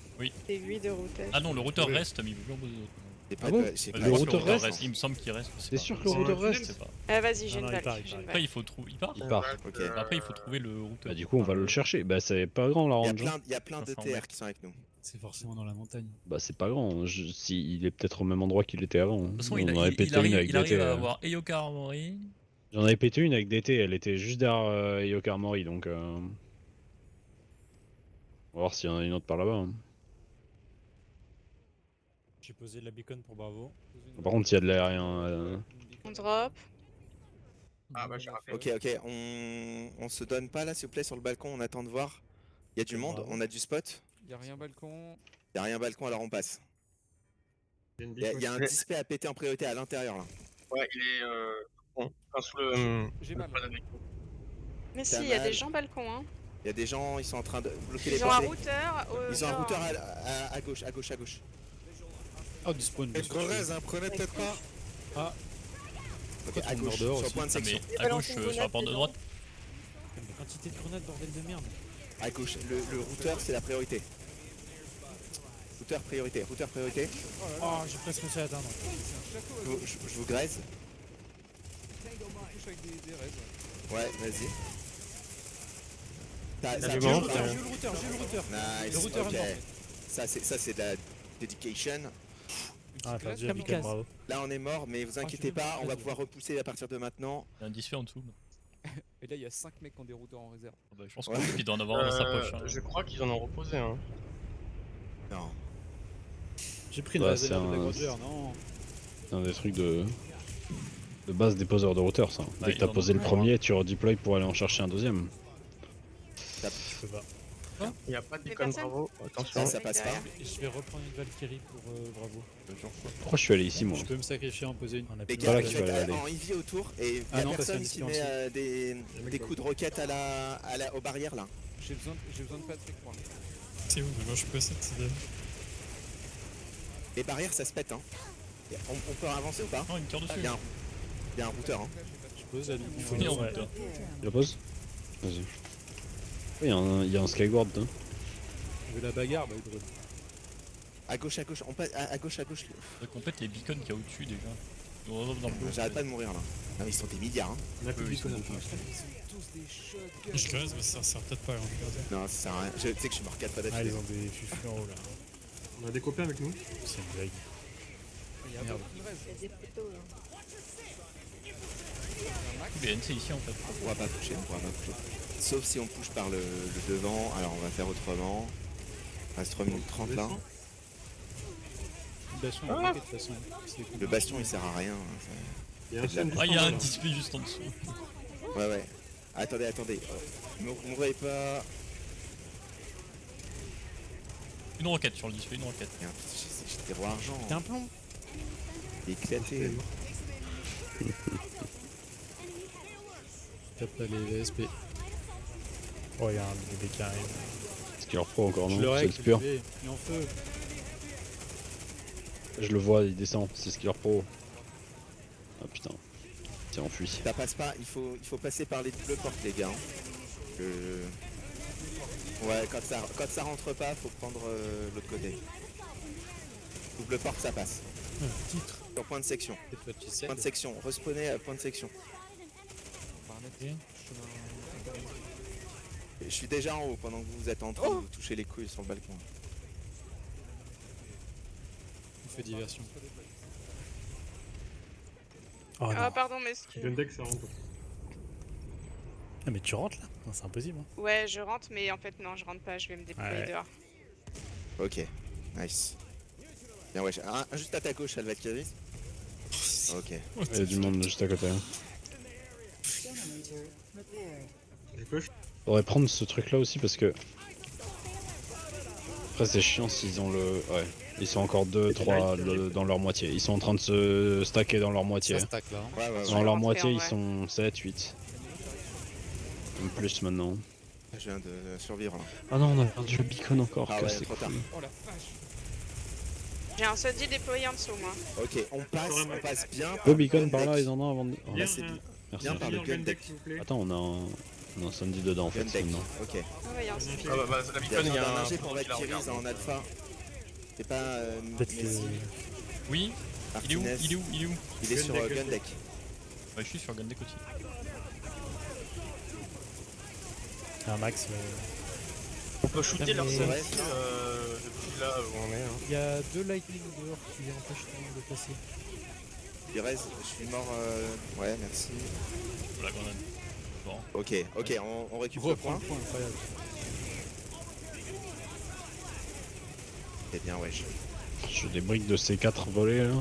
C'est 8 de routage. Ah non, le routeur Oui. reste, mais il veut plus en poser d'autres. C'est Ah bon c'est Ouais, Le je pense que routeur reste Il me semble qu'il reste. je sais T'es pas. sûr que le C'est routeur un Je reste? sais pas. Ah, vas-y, j'ai Non, une non, il balle. part, il j'ai part. une Après, balle. il faut trouver. Il part Il part. Ok. Après, il faut trouver le routeur. Bah, du coup, on va le chercher. Bah, c'est pas grand la Il range. Hein. y a plein de 500 TR mètres. qui sont avec nous. C'est forcément dans la montagne. Bah, c'est pas grand. Si, il est peut-être au même endroit qu'il était avant. De Hein. toute façon, On il, en avait il- pété il arrive, une avec il arrive DT. à avoir Eyoka Armory. J'en avais pété une avec DT, elle était juste derrière Yokar Mori, donc on va voir s'il y en a une autre par là-bas. Hein. J'ai posé de la beacon pour Bravo. Par contre, il y a de l'aérien. On drop. Ah bah j'ai raté. Ok, on se donne pas là, s'il vous plaît, sur le balcon, on attend de voir. Il y a du monde, Bravo. on a du spot. Y'a rien balcon. Il y a rien balcon, alors on passe. Il y a une Il y a un Ouais. display à péter en priorité à l'intérieur là. Ouais, il est bon, enfin, sous le. J'ai mal. pas d'avec. Mais T'as si, il y a mal. des gens balcon, hein. Il y a des gens, ils sont en train de bloquer les Ils ont un portées. routeur. Ils ont un genre- routeur à gauche, à gauche, à gauche. Oh, du spawn. Et Gorez, hein, prenez peut-être pas. Ah, Ok, Pourquoi à tout le monde gauche, dehors sur aussi point de Ah, section. mais à balance gauche, une sur la grenade porte de dedans. droite. mais quantité de grenades, bordel de merde. À gauche, le routeur c'est la priorité. Routeur priorité, routeur priorité. Oh, j'ai presque réussi à l'atteindre. Je vous graise. On touche avec des raids. Ouais, vas-y. Ça du bouge monde, pas, ça. hein. J'ai eu le routeur, j'ai eu le routeur. Nice, Le routeur ok. est mort. Ça c'est de la dedication. Ah, perdu la Kamikaze. beacon, bravo. Là on est mort, mais vous inquiétez je pas, on va vas-y. pouvoir repousser à partir de maintenant. Il y a un display en dessous. Et là, il y a 5 mecs qui ont des routeurs en réserve. Ah bah, je pense Ouais. qu'il doit en avoir un dans sa poche. Hein. Je crois qu'ils en ont reposé. Hein. Non. J'ai pris une Ouais, réserve c'est de un- la grandeur, non. C'est un des trucs de base des poseurs de routeur, ça. Dès Ouais, que t'as ils en posé ont le plein. premier, tu redeploy pour aller en chercher un deuxième. Je peux pas. Il n'y a pas de Mais beacon, personne- bravo. Attention. Ça passe pas. Et je vais reprendre une Valkyrie pour Bravo. Pourquoi je suis allé ici, moi? Je peux me sacrifier en poser une. On a Les plus gars, Voilà de- qu'il fallait aller. en EV autour et y Ah a non, parce personne qu'il y qui a un met display des coups de roquette aux barrières là. J'ai besoin de Patrick, moi. C'est où? Mais moi, je peux cette idée. Les barrières ça se pète hein. On peut avancer ou pas? Non, il me tire dessus. Il y a un routeur hein. Je pose à lui. Il faut Il est en ouais. routeur. Tu la poses? Vas-y. Oui, il y a un Skyward. Hein. Je veux la bagarre, bah, il À gauche, on passe à gauche. Faudrait qu'on pète les beacons qu'il y a au-dessus déjà. On revolve dans le bleu. J'arrête pas de mourir là. Non mais ils sont des milliards hein. On a plus de Eux, ils sont beacon. beaucoup. Je creuse, mais ça sert peut-être pas à grand chose. Non ça sert à rien. Je sais que je suis mort 4 fois Ah, d'affilée. ils ont des fufus en haut là. On a des copains avec nous. C'est une blague. Il y a un Merde. autre qui reste. Il y a des photos là. BN, c'est ici en fait. On pourra pas toucher. Sauf si on push par le devant. Alors on va faire autrement. Il reste 3 minutes 30 là. Le bastion est bloqué de toute façon. C'est Le bastion il sert à rien. Il y a un scène Ah, il y a un juste en bas, là. display juste en dessous. Ouais. Attendez. Mourrez pas. Une roquette sur le display, une roquette. Merde, j'étais roi argent. T'es un plomb. Il est éclaté. Tape pas les VSP. Oh, il y a un bébé qui arrive. Ce qui leur pro encore, Je non? le C'est règle, le pur. il est en feu. Je le vois, il descend. C'est ce qui leur pro. Ah putain. Tiens, enfui. Ça passe pas, il faut passer par les doubles portes les gars. Hein. Ouais, quand ça rentre pas, faut prendre l'autre côté. Double porte, ça passe. Titre. Sur point de section. Cette fois, tu sais. Point de section, respawner à point de section. On va remettre chemin intérieur. Je suis déjà en haut pendant que vous êtes en train de vous toucher les couilles sur le balcon. On fait diversion. Oh non. Ah, pardon, mais. Gundeck, ça rentre. Ah, mais tu rentres là? Non, c'est impossible. Hein. Ouais, je rentre, mais en fait, non, je rentre pas, je vais me déployer Ouais. dehors. Ok, nice. Bien ouais, juste à ta gauche, elle va être Valkyrie. Ok. Il y a du monde juste à côté. Hein. J'ai push. Faudrait prendre ce truc là aussi parce que. Après, c'est chiant s'ils ont le. Ouais. Ils sont encore 2-3 dans leur moitié. Ils sont en train de se stacker dans leur moitié. Ça stack là. Hein. Ouais. Dans leur rentrer, moitié, en ils vrai. sont 7, 8. Même plus maintenant. Je viens de survivre là. Ah non, on a perdu le beacon encore. Ah ouais, casse les trop tard. couilles. Oh la vache. J'ai un Sundy déployé en dessous, moi. Ok, on passe bien. Le beacon le par là, deck. ils en ont avant de. Oh, Là, c'est bien. merci. Bien par le gun deck. s'il vous plaît. Attends, on a un Sandy dedans en fait. Gun deck. maintenant. Ok. Ah ouais, il y a un Sundy. Ah bah, la Il y a beacon, il y besoin a d'un un ingé pour Valkyries en alpha. C'est pas Peut-être que. Messi, Oui. Il est où? Martinez. Il est où? Il est où? Il est sur Gun deck, gun deck. Ouais, je suis sur Gundeck aussi. Un max. On peut shooter leur Mais- Sundy Ouais, depuis là où on est. Hein. Il y a 2 lightning dehors qui empêchent tout le monde de passer. Pires, je suis mort. Ouais, merci. Oh, la grenade. Bon. Ok, on récupère le Reprends point. le point, incroyable. C'est bien, wesh. J'ai des briques de C4 volées là.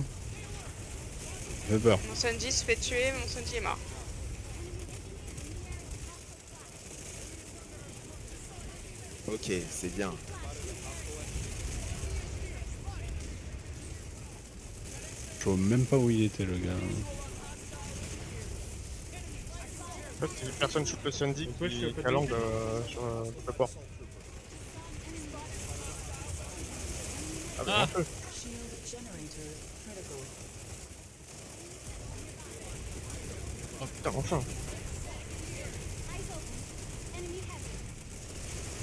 J'ai peur. Mon Sundy se fait tuer, mon Sundy est mort. Ok, c'est bien. Je vois même pas où il était le gars. En fait, si personne shoot le Sundy Donc, ouais, je suis à qui côté a de l'angle lui. sur la porte. Ah bah, Ah. un peu. Oh putain, enfin.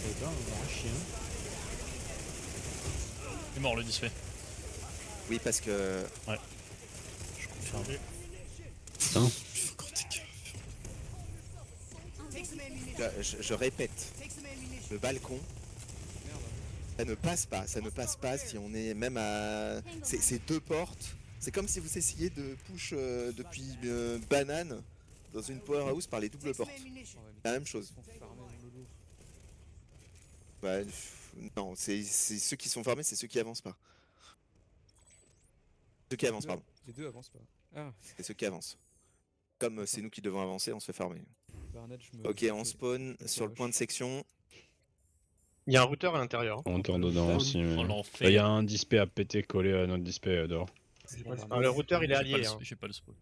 Eh ben, on a un chien. Il est mort le display. Oui, parce que. Je confirme. Putain. Là, je répète. Le balcon. Ça ne passe pas si on est même à. C'est deux portes. C'est comme si vous essayiez de push depuis banane dans une powerhouse par les doubles portes. La même chose. Ouais, non, c'est ceux qui sont farmés, c'est ceux qui avancent pas. Ceux qui avancent, pardon. Les deux avancent pas. Ah, C'est ceux qui avancent. Comme c'est nous qui devons avancer, on se fait farmer. Barnett, je me. Ok, on spawn sur le point de section. Il y a un routeur à l'intérieur. On tourne dedans aussi. Oh Mais... l'enfer. Il y a un display à péter collé à notre display dehors. J'ai pas le Ah, le routeur il est J'ai pas allié. le- Hein. J'ai pas le spawn.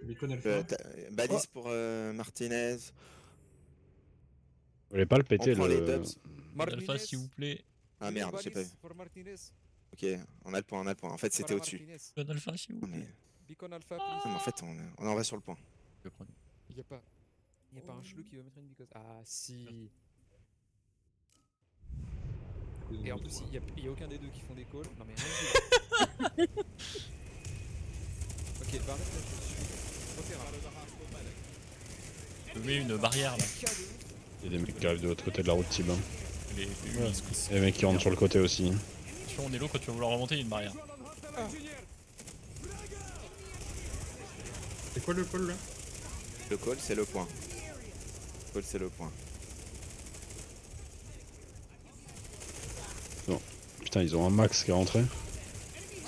beacon alpha. Balise pour Martinez. Vous voulez pas le On péter prend les le. dubs. Alpha s'il vous plaît. Ah merde, j'ai pas vu. Ok, on a le point, En fait, c'était au-dessus. Gun Alpha s'il vous Non, plaît. mais... Beacon Alpha, non, mais en fait, on en va sur le point. Je vais prendre. Il y a pas un chelou qui va mettre une because. Ah si. Et en plus, il y a aucun des deux qui font des calls. Non mais rien. Ok, Barnett, là, je suis. Trop terrain. Je mets une barrière là. Il y a des mecs qui arrivent de l'autre côté de la route Tib. Hein. Les, Ouais, Et des mecs qui rentrent sur le côté aussi. Sur on est low quand tu vas vouloir remonter, il y a une barrière. C'est quoi le call là? Le call, c'est le point. Le call, c'est le point. Putain, ils ont un max qui est rentré.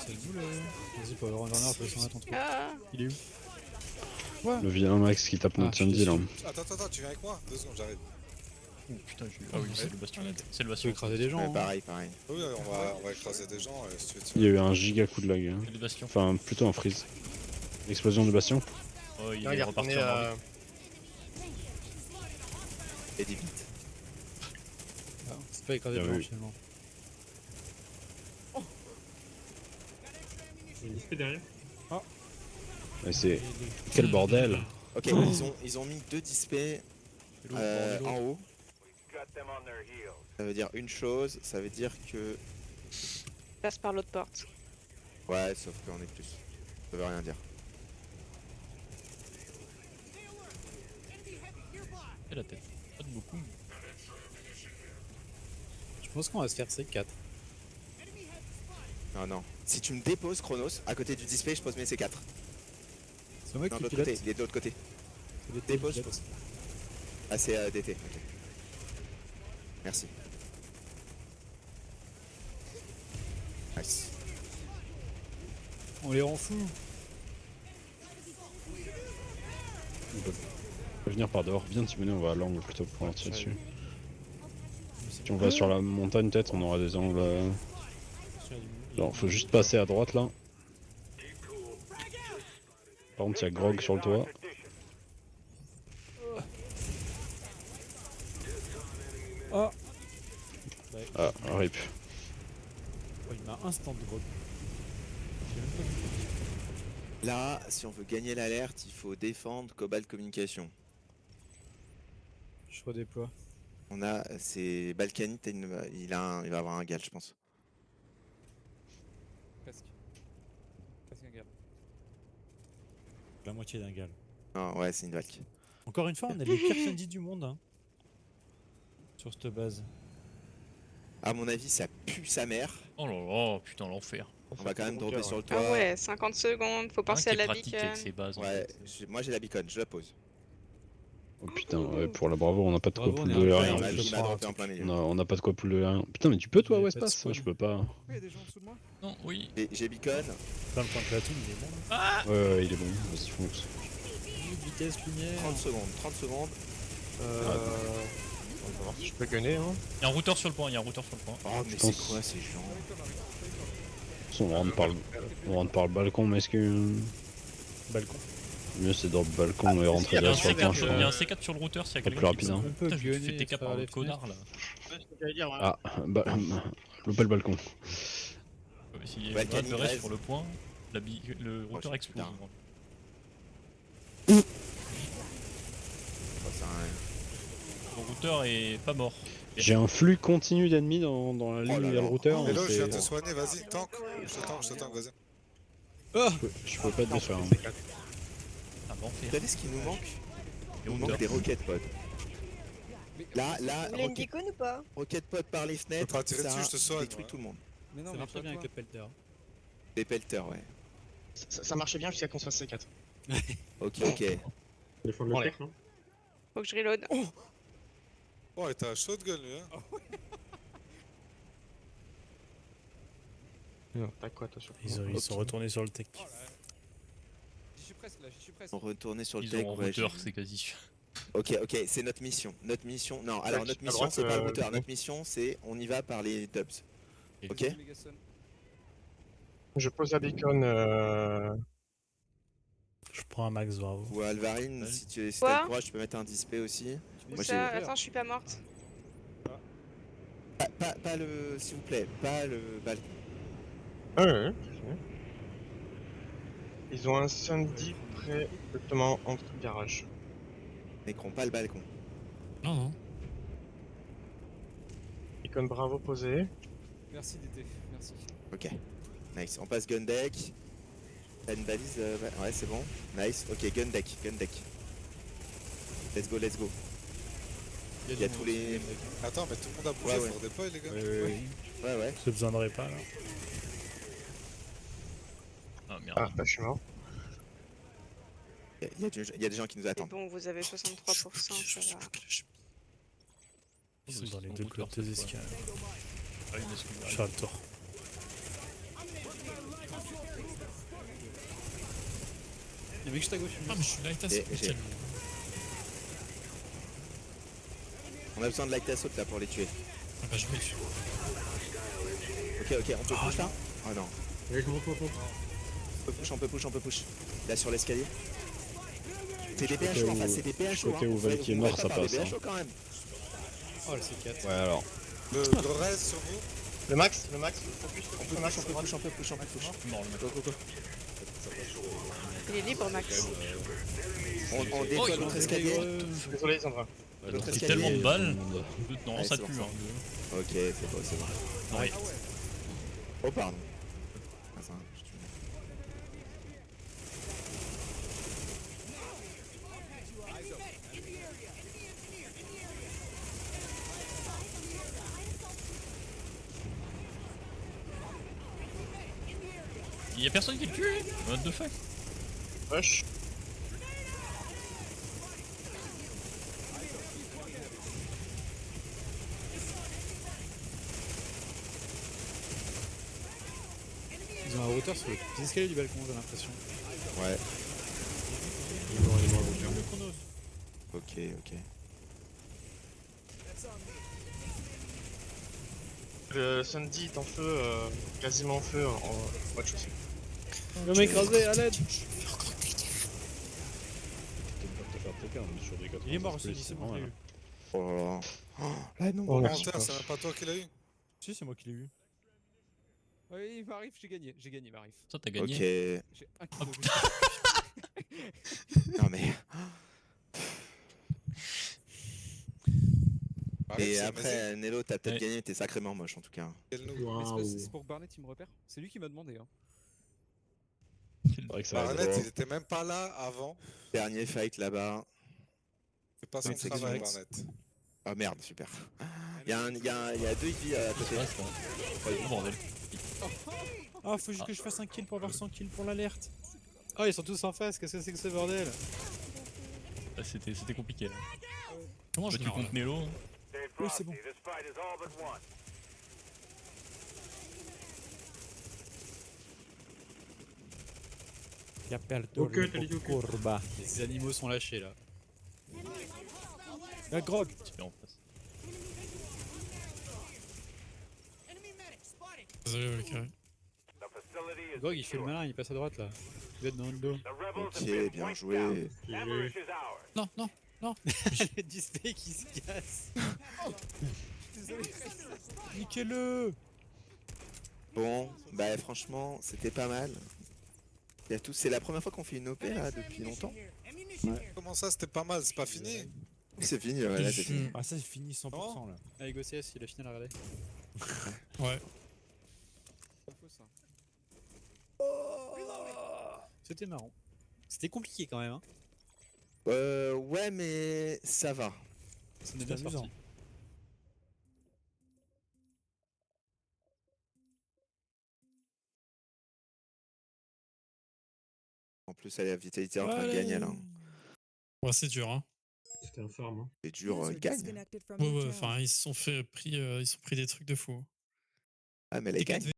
C'est vous le. Vas-y, Power Runner, je vais s'en mettre ton truc. Ah, Il est où? Le vilain max qui tape notre je suis Sandy là. déçu. Attends, tu viens avec moi? 2 secondes, j'arrive. Oh putain, j'ai eu. Ah oui, c'est le bastion. C'est le Tu bastion. veux écraser des gens? hein. Pareil. Oui, on va écraser des gens si tu veux. Il y a eu un giga coup de lag. Hein. C'est le bastion. Enfin, plutôt un freeze. Explosion de bastion. Oh, il Non, est reparti retourné en à... orbite. Et des vite. Ah, c'est pas écraser Bien des gens vu. finalement. Il y a une display derrière. Mais c'est. Quel bordel! Ok, ils ont mis 2 displays C'est lourd, bordel, en haut. Ça veut dire une chose, ça veut dire que... passe par l'autre porte. Ouais, sauf qu'on est plus. Ça veut rien dire. Et la tête. Pas de beaucoup. Je pense qu'on va se faire C4. Non. Si tu me déposes, Chronos, à côté du display, je pose mes C4. C'est moi Non, qui de l'autre pilote. côté, il est de l'autre côté. C'est les Dépose, pilotes. je pose. Ah, c'est DT, ok. Merci. Nice. On les rend fous. On peut venir par dehors. Viens Timoné, on va à l'angle plutôt pour en tirer dessus. Si on va sur la montagne, peut-être on aura des angles. Genre, faut juste passer à droite là. Par contre, il y a Grog sur le toit. Ah, rip. Oh, il m'a instant drop. J'ai même pas vu. Là, si on veut gagner l'alerte, il faut défendre Cobalt Communication. Je redéploie. On a, c'est Balkanite, il va avoir un gal, je pense. Presque. Presque un gars. La moitié d'un gal. Non, ouais, c'est une Valk. Encore une fois, on a les pires Sandy du monde. Hein. Sur cette base. À mon avis, ça pue sa mère. Oh là là, putain, l'enfer. On va quand même dropper sur le toit. Ah ouais, 50 secondes, faut penser à la pratique beacon. avec ses bases. en Ouais, fait. moi j'ai la beacon, je la pose. Oh putain, ouais, pour la Bravo, on n'a pas de quoi Bravo, pool on est de un peu rien. Il en m'a plus. il m'a droppé en plein milieu. On n'a pas de quoi pool de rien. Putain, mais tu peux toi, J'ai ouais, pas de passe. spawn. Je peux pas. Pourquoi il y a des gens en dessous de moi? Non, oui. J'ai beacon. Dans le point de platoon, il est bon. Là. Ah Ouais, il est bon. Vas-y, fonce. Vitesse lumière. 30 secondes, 30 secondes. On va voir si je peux gunner. Hein. Il y a un routeur sur le point, il y a un routeur sur le point. Oh, mais pense- c'est quoi ces gens? On rentre par le balcon, mais est-ce que. Balcon. Le mieux c'est dans le balcon et rentrer Il y a un direct sur le point, C4, je il y a un crois. C4 sur le routeur s'il y a Pas quelqu'un plus qui rapide, hein. On peut Putain, je me suis gunner fait TK à par travers un les connard là. C'est ce que j'allais dire, voilà. Ah, bah. Loupé le balcon. S'il y a Ouais, une grade de reste Canigrez. sur le point, le routeur explose. putain. Oh, ça a rien. Le routeur est pas mort. J'ai un flux continu d'ennemis dans la ligne où il y a le routeur. Hello, je viens c'est- te soigner, vas-y, tank. Je te tank, vas-y. Je peux pas te défaire. Hein. Ah, Vous l'enfer. savez ce qui nous manque? Et Il nous routeur. manque des roquettes pod. Là, Vous voulez une beacon ou pas? roquettes pod par les Je fenêtres, peux pas tirer ça dessus, je te soigne. détruit tout le monde. Mais non, Ça mais marche pas bien avec toi. le pelter. Des pelters, ouais. Ça marchait bien jusqu'à qu'on se fasse C4. Ok, ok. Défendre Bon, le tech, non? Faut que je reload. Oh, et t'as un shotgun lui, hein. Non, t'as quoi toi sur Ils sont retournés sur le tech. J'y suis presque là, j'y suis presque. On retournait sur le Ils tech, ont un ouais, routeur, j'ai vu. c'est quasi. Ok, ok, c'est notre mission. Notre mission. Non, alors notre à mission droite, c'est pas le le routeur. gros. Notre mission c'est on y va par les dubs. Ok. Megason. Je pose la beacon. Je prends un max bravo. Ou Alvarine, si tu si Quoi t'as le courage, tu peux mettre un display aussi. Où Moi, ça? j'ai- Attends, je suis pas morte. Pas le. S'il vous plaît, pas le balcon. Ouais. Ils ont un Sandy près exactement entre le garage. N'écrons pas le balcon. Non, non. Beacon Bravo posé. Merci DT, merci. Ok. Nice. On passe gun deck. T'as une balise ouais, c'est bon. Nice. Ok, gun deck, gun deck. Let's go, let's go. Il y a tous les. Attends, mais tout le monde a bougé, Ouais, faut redéployer les gars. Ouais, ouais. Je besoin de repas là. Ah merde. Ah, là je suis mort. Il y a des gens qui nous C'est attendent. bon, vous avez 63%, ça va. Ils sont dans les Son deux routeur, côtés des c'est quoi? escales. Ah, une escouade. Je suis à le tour. Il y a un mec juste à gauche. Ah, mais je suis là, Et j'ai- On a besoin de light assault là pour les tuer. Ah bah je vais dessus. Ok, ok, on peut push là? Oh non. Allez, comment faut On peut push. Là sur l'escalier. C'est des BHO en face, c'est des BHO. côté où Valky est mort, ça passe, hein. BHO quand même. Oh le C4. Ouais, alors. Le reste sur vous. Le max, focus, On peut push, on peut push, on peut push, on peut push. Mort, le mec. Go, go, go. Il est libre, Max. On décolle notre escalier. Désolé, Sandra. Notre C'est escalier. tellement de balles. Non, Ouais, ça c'est pue. bon, Hein. Ok, c'est bon, c'est bon. Ouais. Oh pardon. Ah, ça, je tue. Il y a personne qui le tue. What the fuck? Rush. Ils ont un routeur sur le petit escalier du balcon, j'ai l'impression. Ouais, Ils vont aller voir le routeur. ok, ok. Le Sandy est en feu, quasiment en feu en mode chaussée. Je vais m'écraser, à l'aide. Il est mort, ce dit, c'est bon. Oh là là. Oh, là non. Oh, Menteur, merci. c'est même pas toi qui l'as eu. Si, c'est moi qui l'ai eu. Oui, Marif, j'ai gagné Marif. Toi, t'as gagné. Ok. J'ai un kilo. Non mais. Et c'est après, Nello, t'as peut-être Ouais. gagné, t'es sacrément moche en tout cas. Quel noob. Mais Waouh. c'est pour que Barnett il me repère. C'est lui qui m'a demandé. Hein. C'est vrai que ça va Barnett, être il était même pas là avant. Dernier fight là-bas. C'est pas son Oui, c'est travail, exact. Barnett. Ah merde, super. Il y a 2 vies à côté. Ouais, c'est vrai. Oh, bordel. Ah, faut juste que je fasse un kill pour avoir 100 kills pour l'alerte. Ah, ils sont tous en face, qu'est-ce que c'est que ce bordel? Là, c'était compliqué là. Comment je Tu meurs, là comptes Nelo hein. Oui, c'est bon. Y'a perdu Ok, t'as dit ok. courba. Les animaux sont lâchés là. La grog. Super en face. Désolé, le carré. Grog, il fait le malin, il passe à droite là. Vous êtes dans le dos. Ok, bien joué. Non, non, non. Le display qui se casse. Niquez-le. Bon, bah franchement, c'était pas mal. Il y a tous... C'est la première fois qu'on fait une OP là depuis longtemps. Comment ça, c'était pas mal, c'est pas fini? C'est fini, ouais, là c'est fini. Ah, ça c'est fini 100% là. Allez, GoCS, il a fini à regarder. Ouais. C'était marrant. C'était compliqué quand même. Hein. Ouais, mais ça va. C'était bien amusant. sorti. En plus, elle est à vitalité en train de gagner là. Ouais, c'est dur, hein. C'était un farm. Hein. C'est dur, il gagne. Ouais, ouais, enfin, ils se sont pris des trucs de fou. Ah, mais elle gagne.